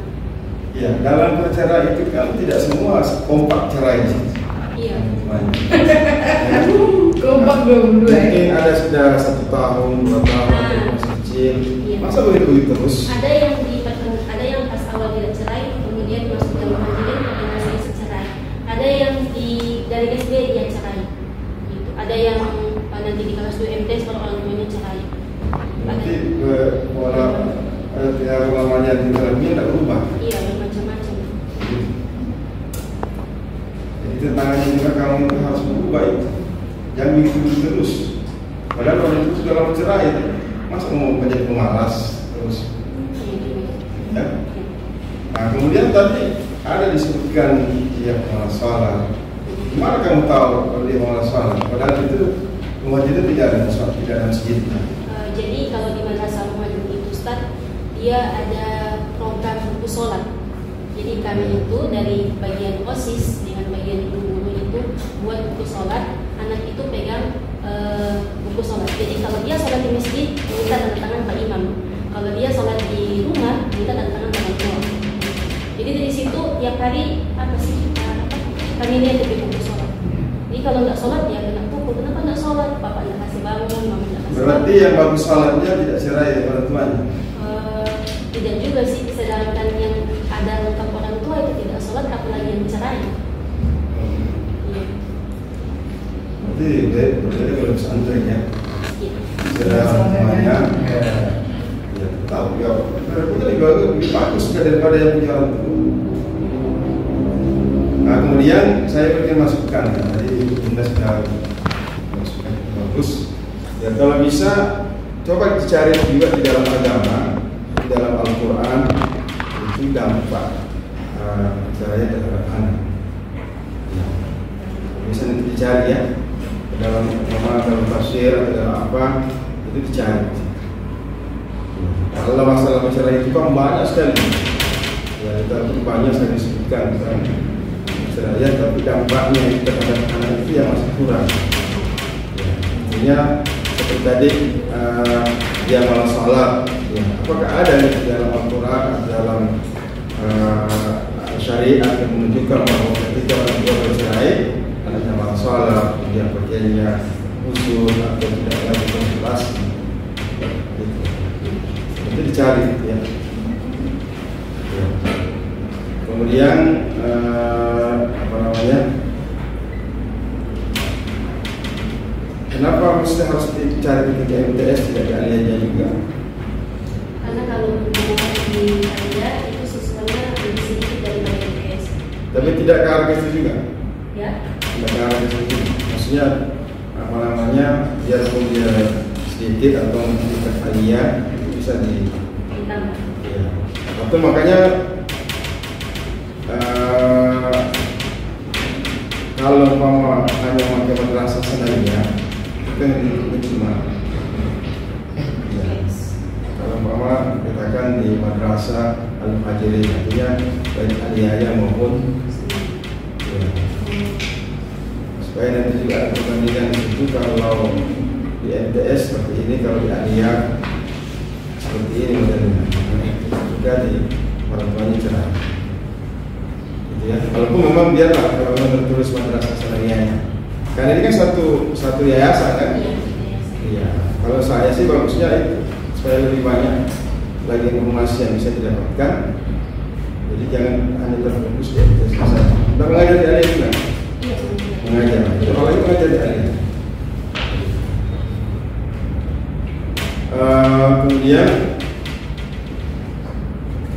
Ya, dalam perceraian itu kan tidak semua kompak cerai. Iya. Kompak belum dua. Mungkin ada sudah 1 tahun, 2 tahun, masih kecil. Iya. Masa begitu terus? Ada yang pas awal tidak cerai, kemudian masuk dalam pendidikan karena saya cerai. Ada yang dari SD dia cerai. Gitu. Ada yang nanti di kelas 2 MTs baru orang tuanya cerai. Nanti pola yang lamanya tinggal ini tidak berubah. Iya, bermacam-macam. Jadi tantangannya juga kamu harus berubah itu. Jangan begitu terus. Padahal kalau itu sudah lama cerai, masa mau menjadi pemalas terus? Ya. Nah kemudian tadi ada disebutkan dia pemalas sholat. Gimana kamu tahu kalau dia pemalas sholat? Padahal itu rumah itu tidak ada masjid. Jadi kalau di madrasah Muhammadiyah itu Ustaz, dia ada program buku sholat. Jadi kami itu dari bagian OSIS dengan bagian guru-guru itu buat buku sholat. Anak itu pegang buku sholat. Jadi kalau dia sholat di masjid, minta tanda tangan Pak Imam. Kalau dia sholat di rumah, minta tanda tangan Pak Imam. Jadi dari situ tiap hari kami lihat di buku sholat. Jadi kalau nggak sholat ya kena pukul. Kenapa nggak sholat? Papa nggak kasih bangun, mama nggak kasih. Berarti yang bagus sholatnya tidak cerai orang tuanya? Tidak juga sih, sedangkan yang ada lengkap orang tua itu tidak sholat, apalagi yang cerai. Berarti belum pesantren ya? Iya. Sudah namanya ya tahu ya. Berarti lebih bagus daripada yang punya orang tua. Nah kemudian saya berikan masukan ya. Tadi Bunda sudah masukan bagus. Ya kalau bisa coba dicari juga di dalam agama, di dalam Al-Quran itu dampak caranya terhadap anak. Ya. Bisa nanti dicari ya. Dalam tafsir atau dalam apa itu dicari. Kalau masalah perceraian itu kan banyak sekali. Ya, tapi banyak saya disebutkan kan perceraian, tapi dampaknya terhadap anak itu yang masih kurang. Ya, artinya seperti tadi dia malas sholat. Ya, apakah ada di dalam Al-Quran atau dalam syariat yang menunjukkan bahwa ketika orang tua bercerai anaknya malas sholat, kemudian pakaiannya usul atau tidak lagi konsultasi, itu dicari ya. Kemudian kenapa mesti harus dicari ketika MTS tidak keahliannya juga? Karena kalau di Anda itu sesuanya lebih sedikit dari MTS. Tapi tidak ke arah itu juga? Ya. Tidak ke arah itu juga. Maksudnya biarpun dia sedikit atau tidak keahlian bisa ditambah. ya. Atau makanya kalau mama hanya pakai madrasah senarnya itu kan cuma ya. Kalau mama katakan di madrasah Al-Fajri artinya baik aliyah maupun ya. Supaya nanti juga ada perbandingan itu kalau di MTS seperti ini, kalau di aliyah seperti ini modelnya. Juga di orang tuanya cerah. Gitu ya. Walaupun memang biarlah kalau memang tertulis madrasah sanawiyahnya. Karena ini kan satu yayasan kan? Iya. Kalau saya sih bagusnya itu supaya lebih banyak lagi informasi yang bisa didapatkan. Jadi jangan hanya terfokus di MTS saja. Kita mengajar di aliyah juga. Mengajar. Kalau itu mengajar di aliyah. Kemudian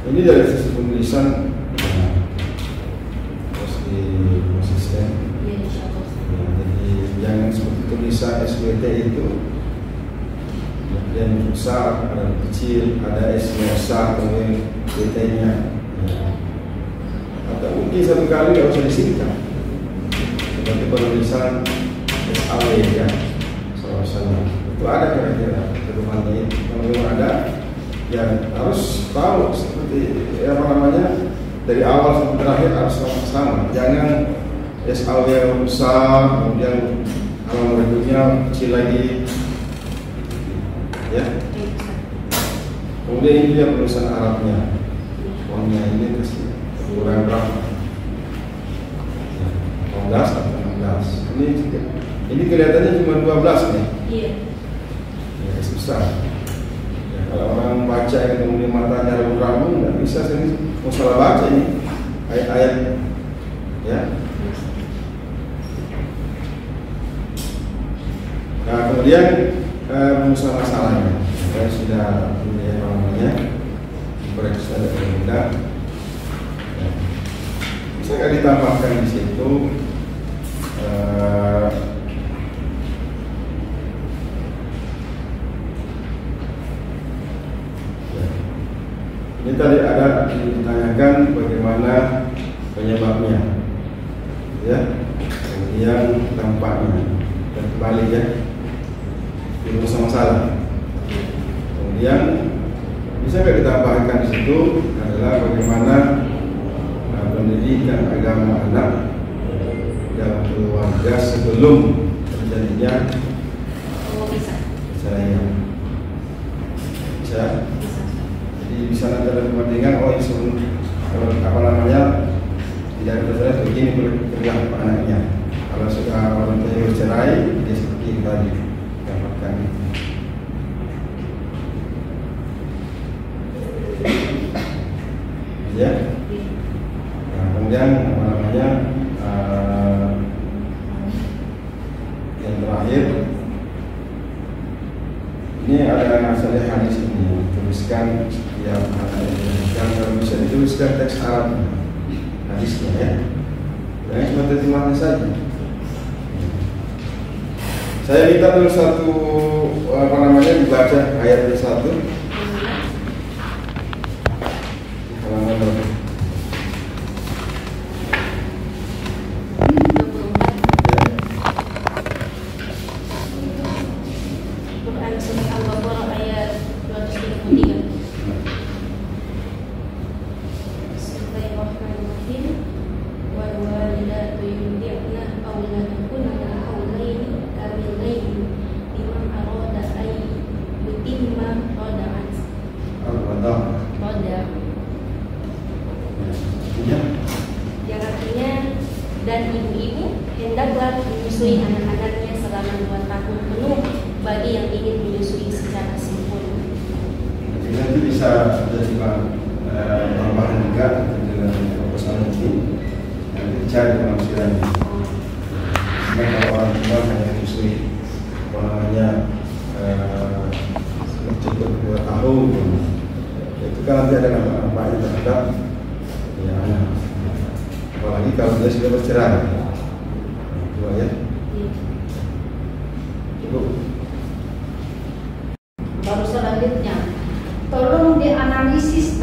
ini dari sisi penulisan harus konsisten. Ya, jadi jangan seperti tulisan SWT itu kemudian besar, ada kecil, ada S-nya besar, kemudian BT-nya ya. Atau mungkin satu kali nggak usah disingkat seperti penulisan SAW ya, SAW itu ada kira-kira kedepannya. Kalau belum ada ya harus tahu seperti apa namanya dari awal sampai terakhir harus sama-sama. Jangan SAW yang besar kemudian halaman berikutnya kecil lagi ya. Kemudian ini dia penulisan Arabnya, uangnya ini kasih kurang berapa? 15 atau 16. Ini kelihatannya cuma 12 nih. Iya. Ya susah. Ya, kalau orang baca yang kemudian matanya ragu-ragu nggak bisa sih, mau salah baca ini ayat-ayat ya. Nah kemudian masalahnya saya sudah punya namanya koreksi ada berbeda. Bisa nggak ditambahkan di situ ini tadi ada ditanyakan bagaimana penyebabnya ya, kemudian dampaknya dan kembali ya itu masalah. Kemudian bisa nggak ditambahkan di situ adalah bagaimana pendidikan agama anak dalam keluarga sebelum terjadinya perceraian. Bisa. Jadi bisa nanti ada perbandingan ini sebelum apa namanya tidak bercerai begini perilaku anaknya. Kalau sudah orang tuanya bercerai dia seperti ini tadi dapatkan. Ya. Nah, kemudian apa namanya yang terakhir ini ada masalah hadis ini tuliskan setiap yang kalau bisa dituliskan teks Arab hadisnya ya, jangan cuma terjemahannya saja. Saya minta dulu satu apa namanya dibaca ayat satu. Yang artinya dan ibu-ibu hendaklah menyusui anak-anaknya selama 2 tahun penuh bagi yang ingin menyusui secara sempurna. Nanti bisa jadi tambahan juga dengan proposal ini nanti dicari penafsirannya. Karena kalau orang tua hanya menyusui apa namanya cukup 2 tahun itu kan nanti ada nampak-nampaknya terhadap ya anak. Apalagi kalau dia sudah bercerai, dua ya. Cukup. Baru selanjutnya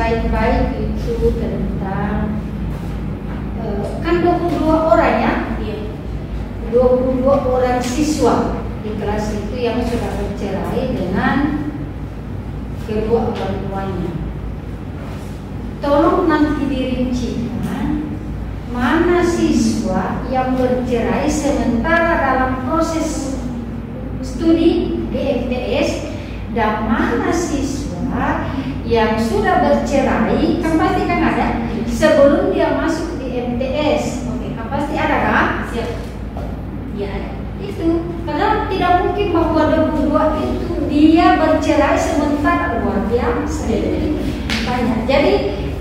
baik-baik itu tentang kan 22 orang ya, 22 orang siswa di kelas itu yang sudah bercerai dengan kedua orang tuanya. Tolong nanti dirincikan mana siswa yang bercerai sementara dalam proses studi di MTS dan mana siswa yang sudah bercerai, kan pasti kan ada sebelum dia masuk di MTS. Oke, kan pasti ada kan? Siap. Ya ada. Itu karena tidak mungkin bahwa 22 itu dia bercerai sementara luar biasa. Jadi banyak. Jadi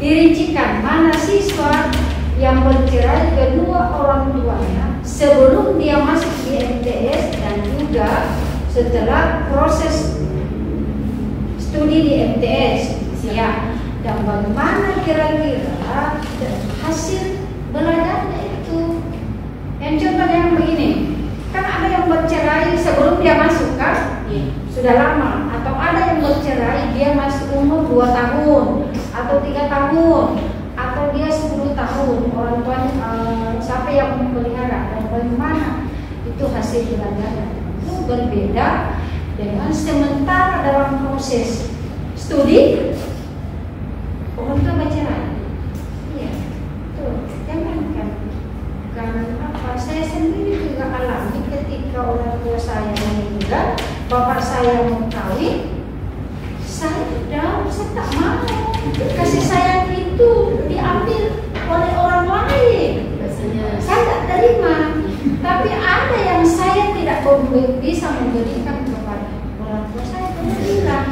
dirincikan mana siswa yang bercerai kedua orang tuanya sebelum dia masuk di MTS dan juga setelah proses studi di MTS. Ya. Dan bagaimana kira-kira hasil belajarnya itu? Yang contoh yang begini, kan ada yang bercerai sebelum dia masuk kan? Sudah lama. Atau ada yang bercerai dia masih umur 2 tahun atau 3 tahun atau dia 10 tahun. Orang tuanya siapa yang memelihara dan bagaimana itu hasil belajarnya? Itu berbeda dengan sementara dalam proses studi orang tua bercerai. Iya, tuh jangan kan. Karena apa? Saya sendiri juga alami ketika orang tua saya meninggal, bapak saya mau kawin, saya tak mau. Kasih sayang itu diambil oleh orang lain. Saya tak terima. Tapi ada yang saya tidak bisa memberikan kepada orang tua saya. Saya bilang,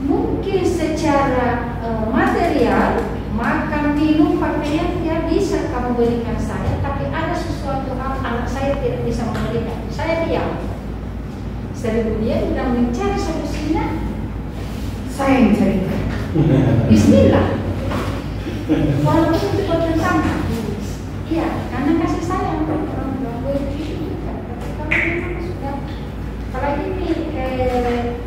mungkin secara material, makan, minum, pakaian ya bisa kamu berikan saya, tapi ada sesuatu hal anak saya tidak bisa memberikan. Saya diam. Kemudian sedang mencari solusinya, saya yang carikan. Bismillah. Walaupun itu bertentangan. Iya, karena kasih sayang orang tua begitu juga. Tapi kalau memang sudah, apalagi ini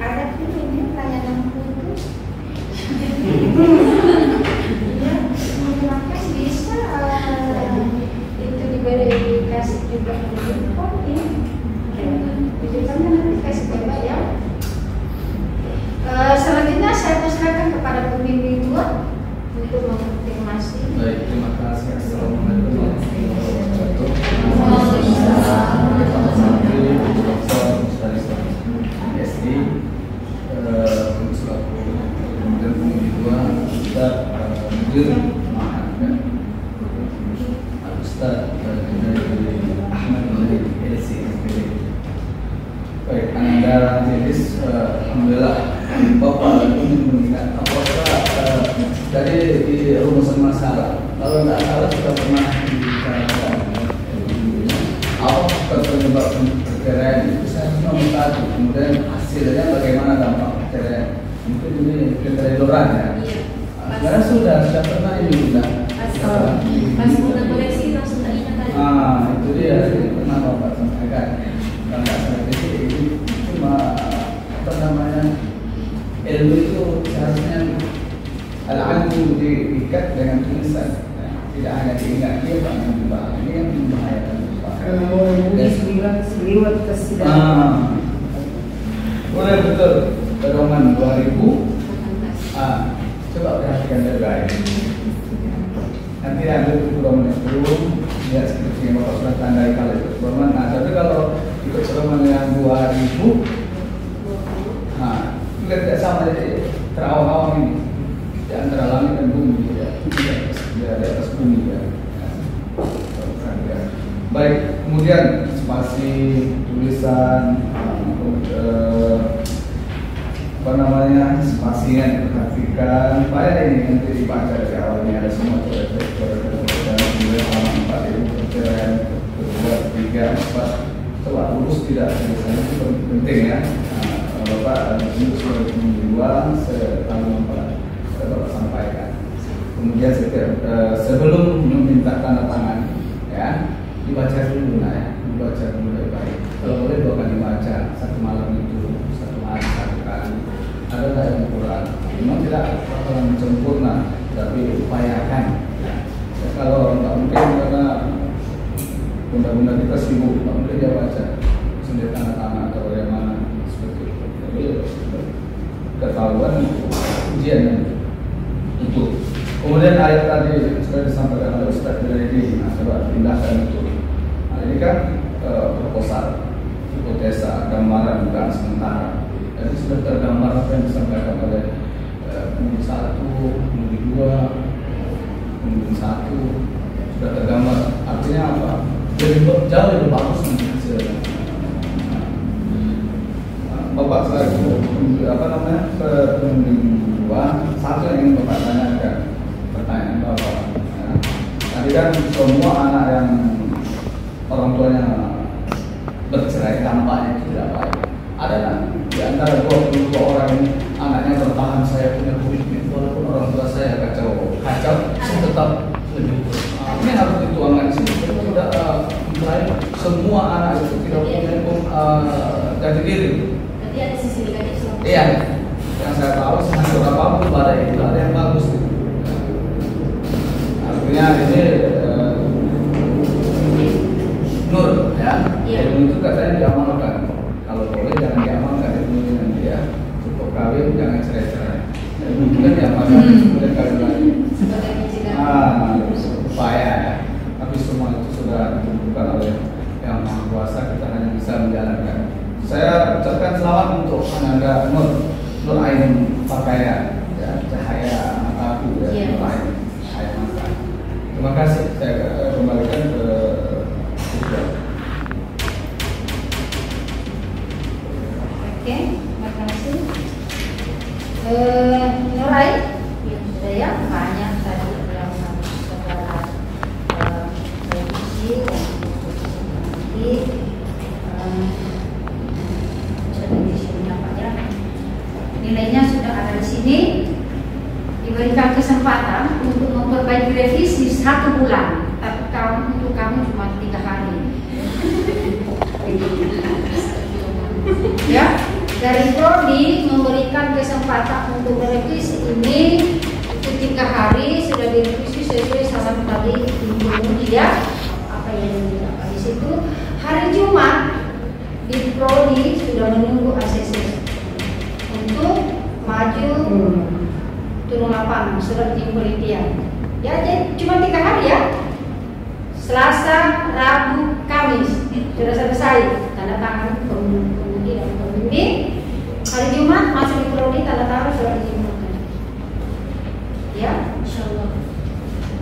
ada ini layanan putus. Iya, menggunakan bisa itu dikasih juga handphone ini. Rujukannya nanti kasih coba ya. Selanjutnya saya persilakan kepada pembimbing 2 untuk mengkonfirmasi. Baik, terima kasih. Assalamualaikum warahmatullahi wabarakatuh. Kemudian pembimbing 2 Ustaz Mudir Mahat Ustaz Ahmad Malik LCSPD. Baik, Anda jenis alhamdulillah Bapak ingin mengingat apakah dari di rumusan masalah, kalau tidak salah sudah pernah dibicarakan apa penyebab perceraian itu saya nomor 1, kemudian hasilnya bagaimana dampak perceraian, mungkin ini keterlaluan ya. Sekarang sudah pernah ini sudah Pas udah koleksi langsung tak ingat tadi. Itu dia pernah Bapak sampaikan. Kalau nggak salah ini cuma apa namanya, ilmu itu seharusnya al-ilmu diikat dengan tulisan, tidak hanya diingat dia bahkan juga ini yang membahayakan. Kalau mau menulis bilang seliwat kesidang. Boleh betul. Pedoman 2000. Coba perhatikan baik-baik. Nanti ambil pedoman itu, lihat skripsinya Bapak sudah tandai kalau itu pedoman. Nah, tapi kalau ikut pedoman yang 2000, juga tidak sama, jadi terawang-awang ini di antara langit dan bumi, ya. Di atas bumi ya. Baik, kemudian spasi tulisan, apa namanya, spasinya diperhatikan. Pada ini nanti dibaca dari awalnya ada semua coret-coret dan kemudian halaman 4 itu perceraian kedua, 3, 4. Coba lurus tidak tulisannya itu penting ya. Bapak untuk sebagai pembimbing selalu Bapak sampaikan. Kemudian sebelum meminta tanda tangan, ya dibaca dulu, dibaca dulu baik-baik. Kalau boleh 2 kali baca, 1 malam itu, 1 hari 1 kali. Ada tak yang kurang? Memang tidak bakalan sempurna, tapi upayakan. Ya, kalau nggak mungkin karena bunda-bunda kita sibuk, nggak mungkin dia baca sendiri anak-anak atau yang mana seperti itu. Jadi ketahuan ujian itu. Kemudian ayat tadi sudah disampaikan oleh Ustaz Diredi, coba pindahkan itu. Nah, ini kan proposal, hipotesa, gambaran bukan sementara. Jadi sudah tergambar apa yang disampaikan oleh Pemudi 1, Pemudi 2, Pemudi 1 sudah tergambar. Artinya apa? Jadi jauh lebih bagus nanti hasilnya. Bapak selaku apa namanya Pemudi 2, satu yang ingin Bapak tanyakan, pertanyaan Bapak. Ya. Tadi kan semua anak yang orang tuanya bercerai tampaknya itu tidak baik. Ada kan di antara 22 orang ini anaknya bertahan, saya punya komitmen walaupun orang tua saya kacau, saya tetap lebih. Ini harus dituangkan di sini. Kita sudah mulai semua anak itu tidak punya jati diri. Berarti ada sisi negatif. Iya, yang saya tahu sehancur apapun pada itu ada yang bagus. Artinya ini nur ya, ilmu itu katanya diamalkan. Kalau boleh jangan diamalkan ilmu dengan dia. Cukup kawin jangan cerai-cerai. Ilmu itu kan diamalkan kemudian kawin lagi. Upaya ya. Tapi semua itu sudah ditentukan oleh Yang Maha Kuasa. Kita hanya bisa menjalankan. Saya ucapkan selamat untuk Ananda Nur Ain Pakaian, ya, cahaya mataku, ya, Nur Ain cahaya mata. Terima kasih. Saya kembalikan ke Oke, terima kasih. Nur Ain, sudah ya banyak tadi yang harus saudara revisi dan nanti nilainya sudah ada di sini. Diberikan kesempatan untuk memperbaiki revisi 1 bulan, tapi untuk kamu cuma 3 hari. Ya, dari Prodi memberikan kesempatan untuk merevisi ini itu 3 hari sudah direvisi sesuai saran tadi ya. Apa yang dilakukan di situ hari Jumat di Prodi sudah menunggu ACC untuk maju turun lapangan surat izin penelitian. Ya, jadi cuma 3 hari ya. Selasa, Rabu, Kamis sudah selesai tanda tangan pemudi dan pembimbing. Hari Jumat masuk di Prodi tanda tangan surat izin penelitian. Ya, insyaallah.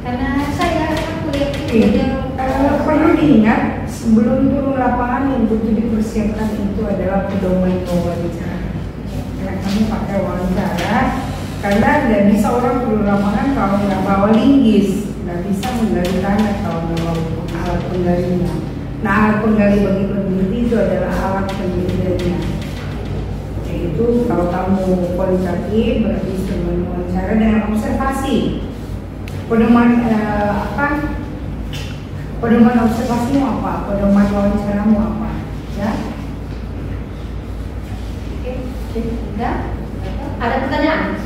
Karena aku lihat perlu diingat sebelum turun lapangan yang butuh dipersiapkan itu adalah pedoman wawancara. Karena kami pakai wawancara, karena tidak bisa orang turun lapangan kalau nggak bawa linggis, nggak bisa menggali tanah kalau nggak bawa alat penggalinya. Nah, alat penggali bagi peneliti itu adalah alat penelitiannya. Yaitu kalau kamu kualitatif berarti instrumen wawancara dengan observasi. Pedoman pedoman observasimu apa? Pedoman wawancaramu apa? Ya? Sudah? Ada pertanyaan?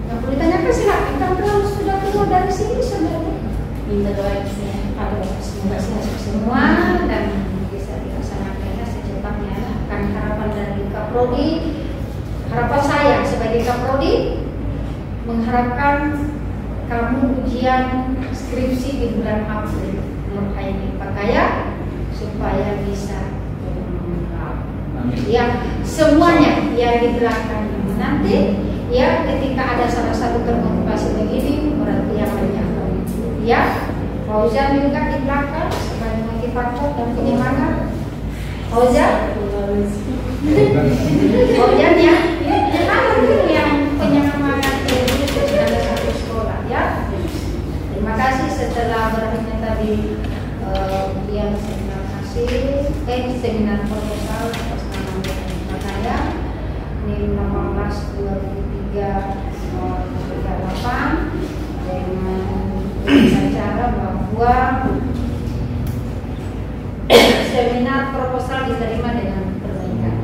Yang perlu ditanyakan silakan. Kita sudah keluar dari sini sebenarnya. Minta doa saya. Semoga sehat semua dan bisa dilaksanakannya secepatnya. Kan harapan dari Kaprodi, harapan saya sebagai Kaprodi mengharapkan kamu ujian skripsi di bulan April Nur Ain Pakaian supaya bisa ya semuanya yang di belakang nanti ya ketika ada salah satu termotivasi begini berarti yang banyak ya Fauzan juga di belakang sebagai motivator dan penyemangat. Fauzan Fauzan ya yang penyemangat ada satu sekolah ya. Terima kasih setelah berakhirnya tadi yang seminar hasil seminar proposal atas nama saya ini 18/23/38 dengan cara bahwa seminar proposal diterima dengan perbaikan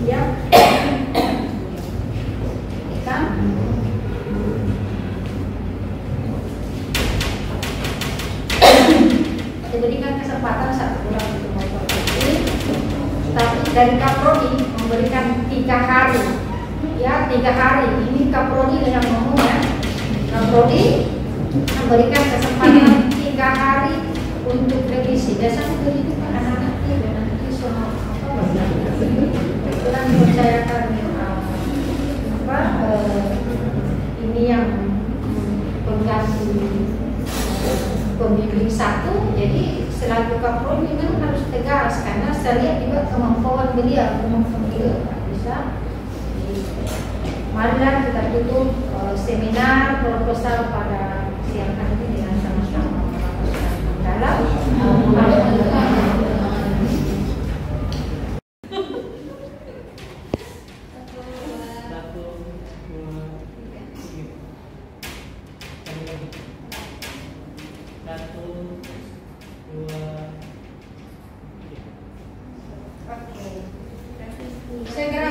ya kan kesempatan satu bulan untuk memperbaiki. Tapi dari Kaprodi memberikan 3 hari, ya 3 hari. Ini Kaprodi dengan ngomongnya. Kaprodi memberikan kesempatan 3 hari untuk revisi. Biasanya begitu kan anak-anak itu nanti soal kebetulan dipercayakan ini yang pengganti pembimbing 1. Jadi selaku Kaprodi memang harus tegas karena saya lihat juga kemampuan beliau tak bisa. Marilah kita tutup seminar proposal pada siang hari ini dengan sama-sama mendalam. Saya kira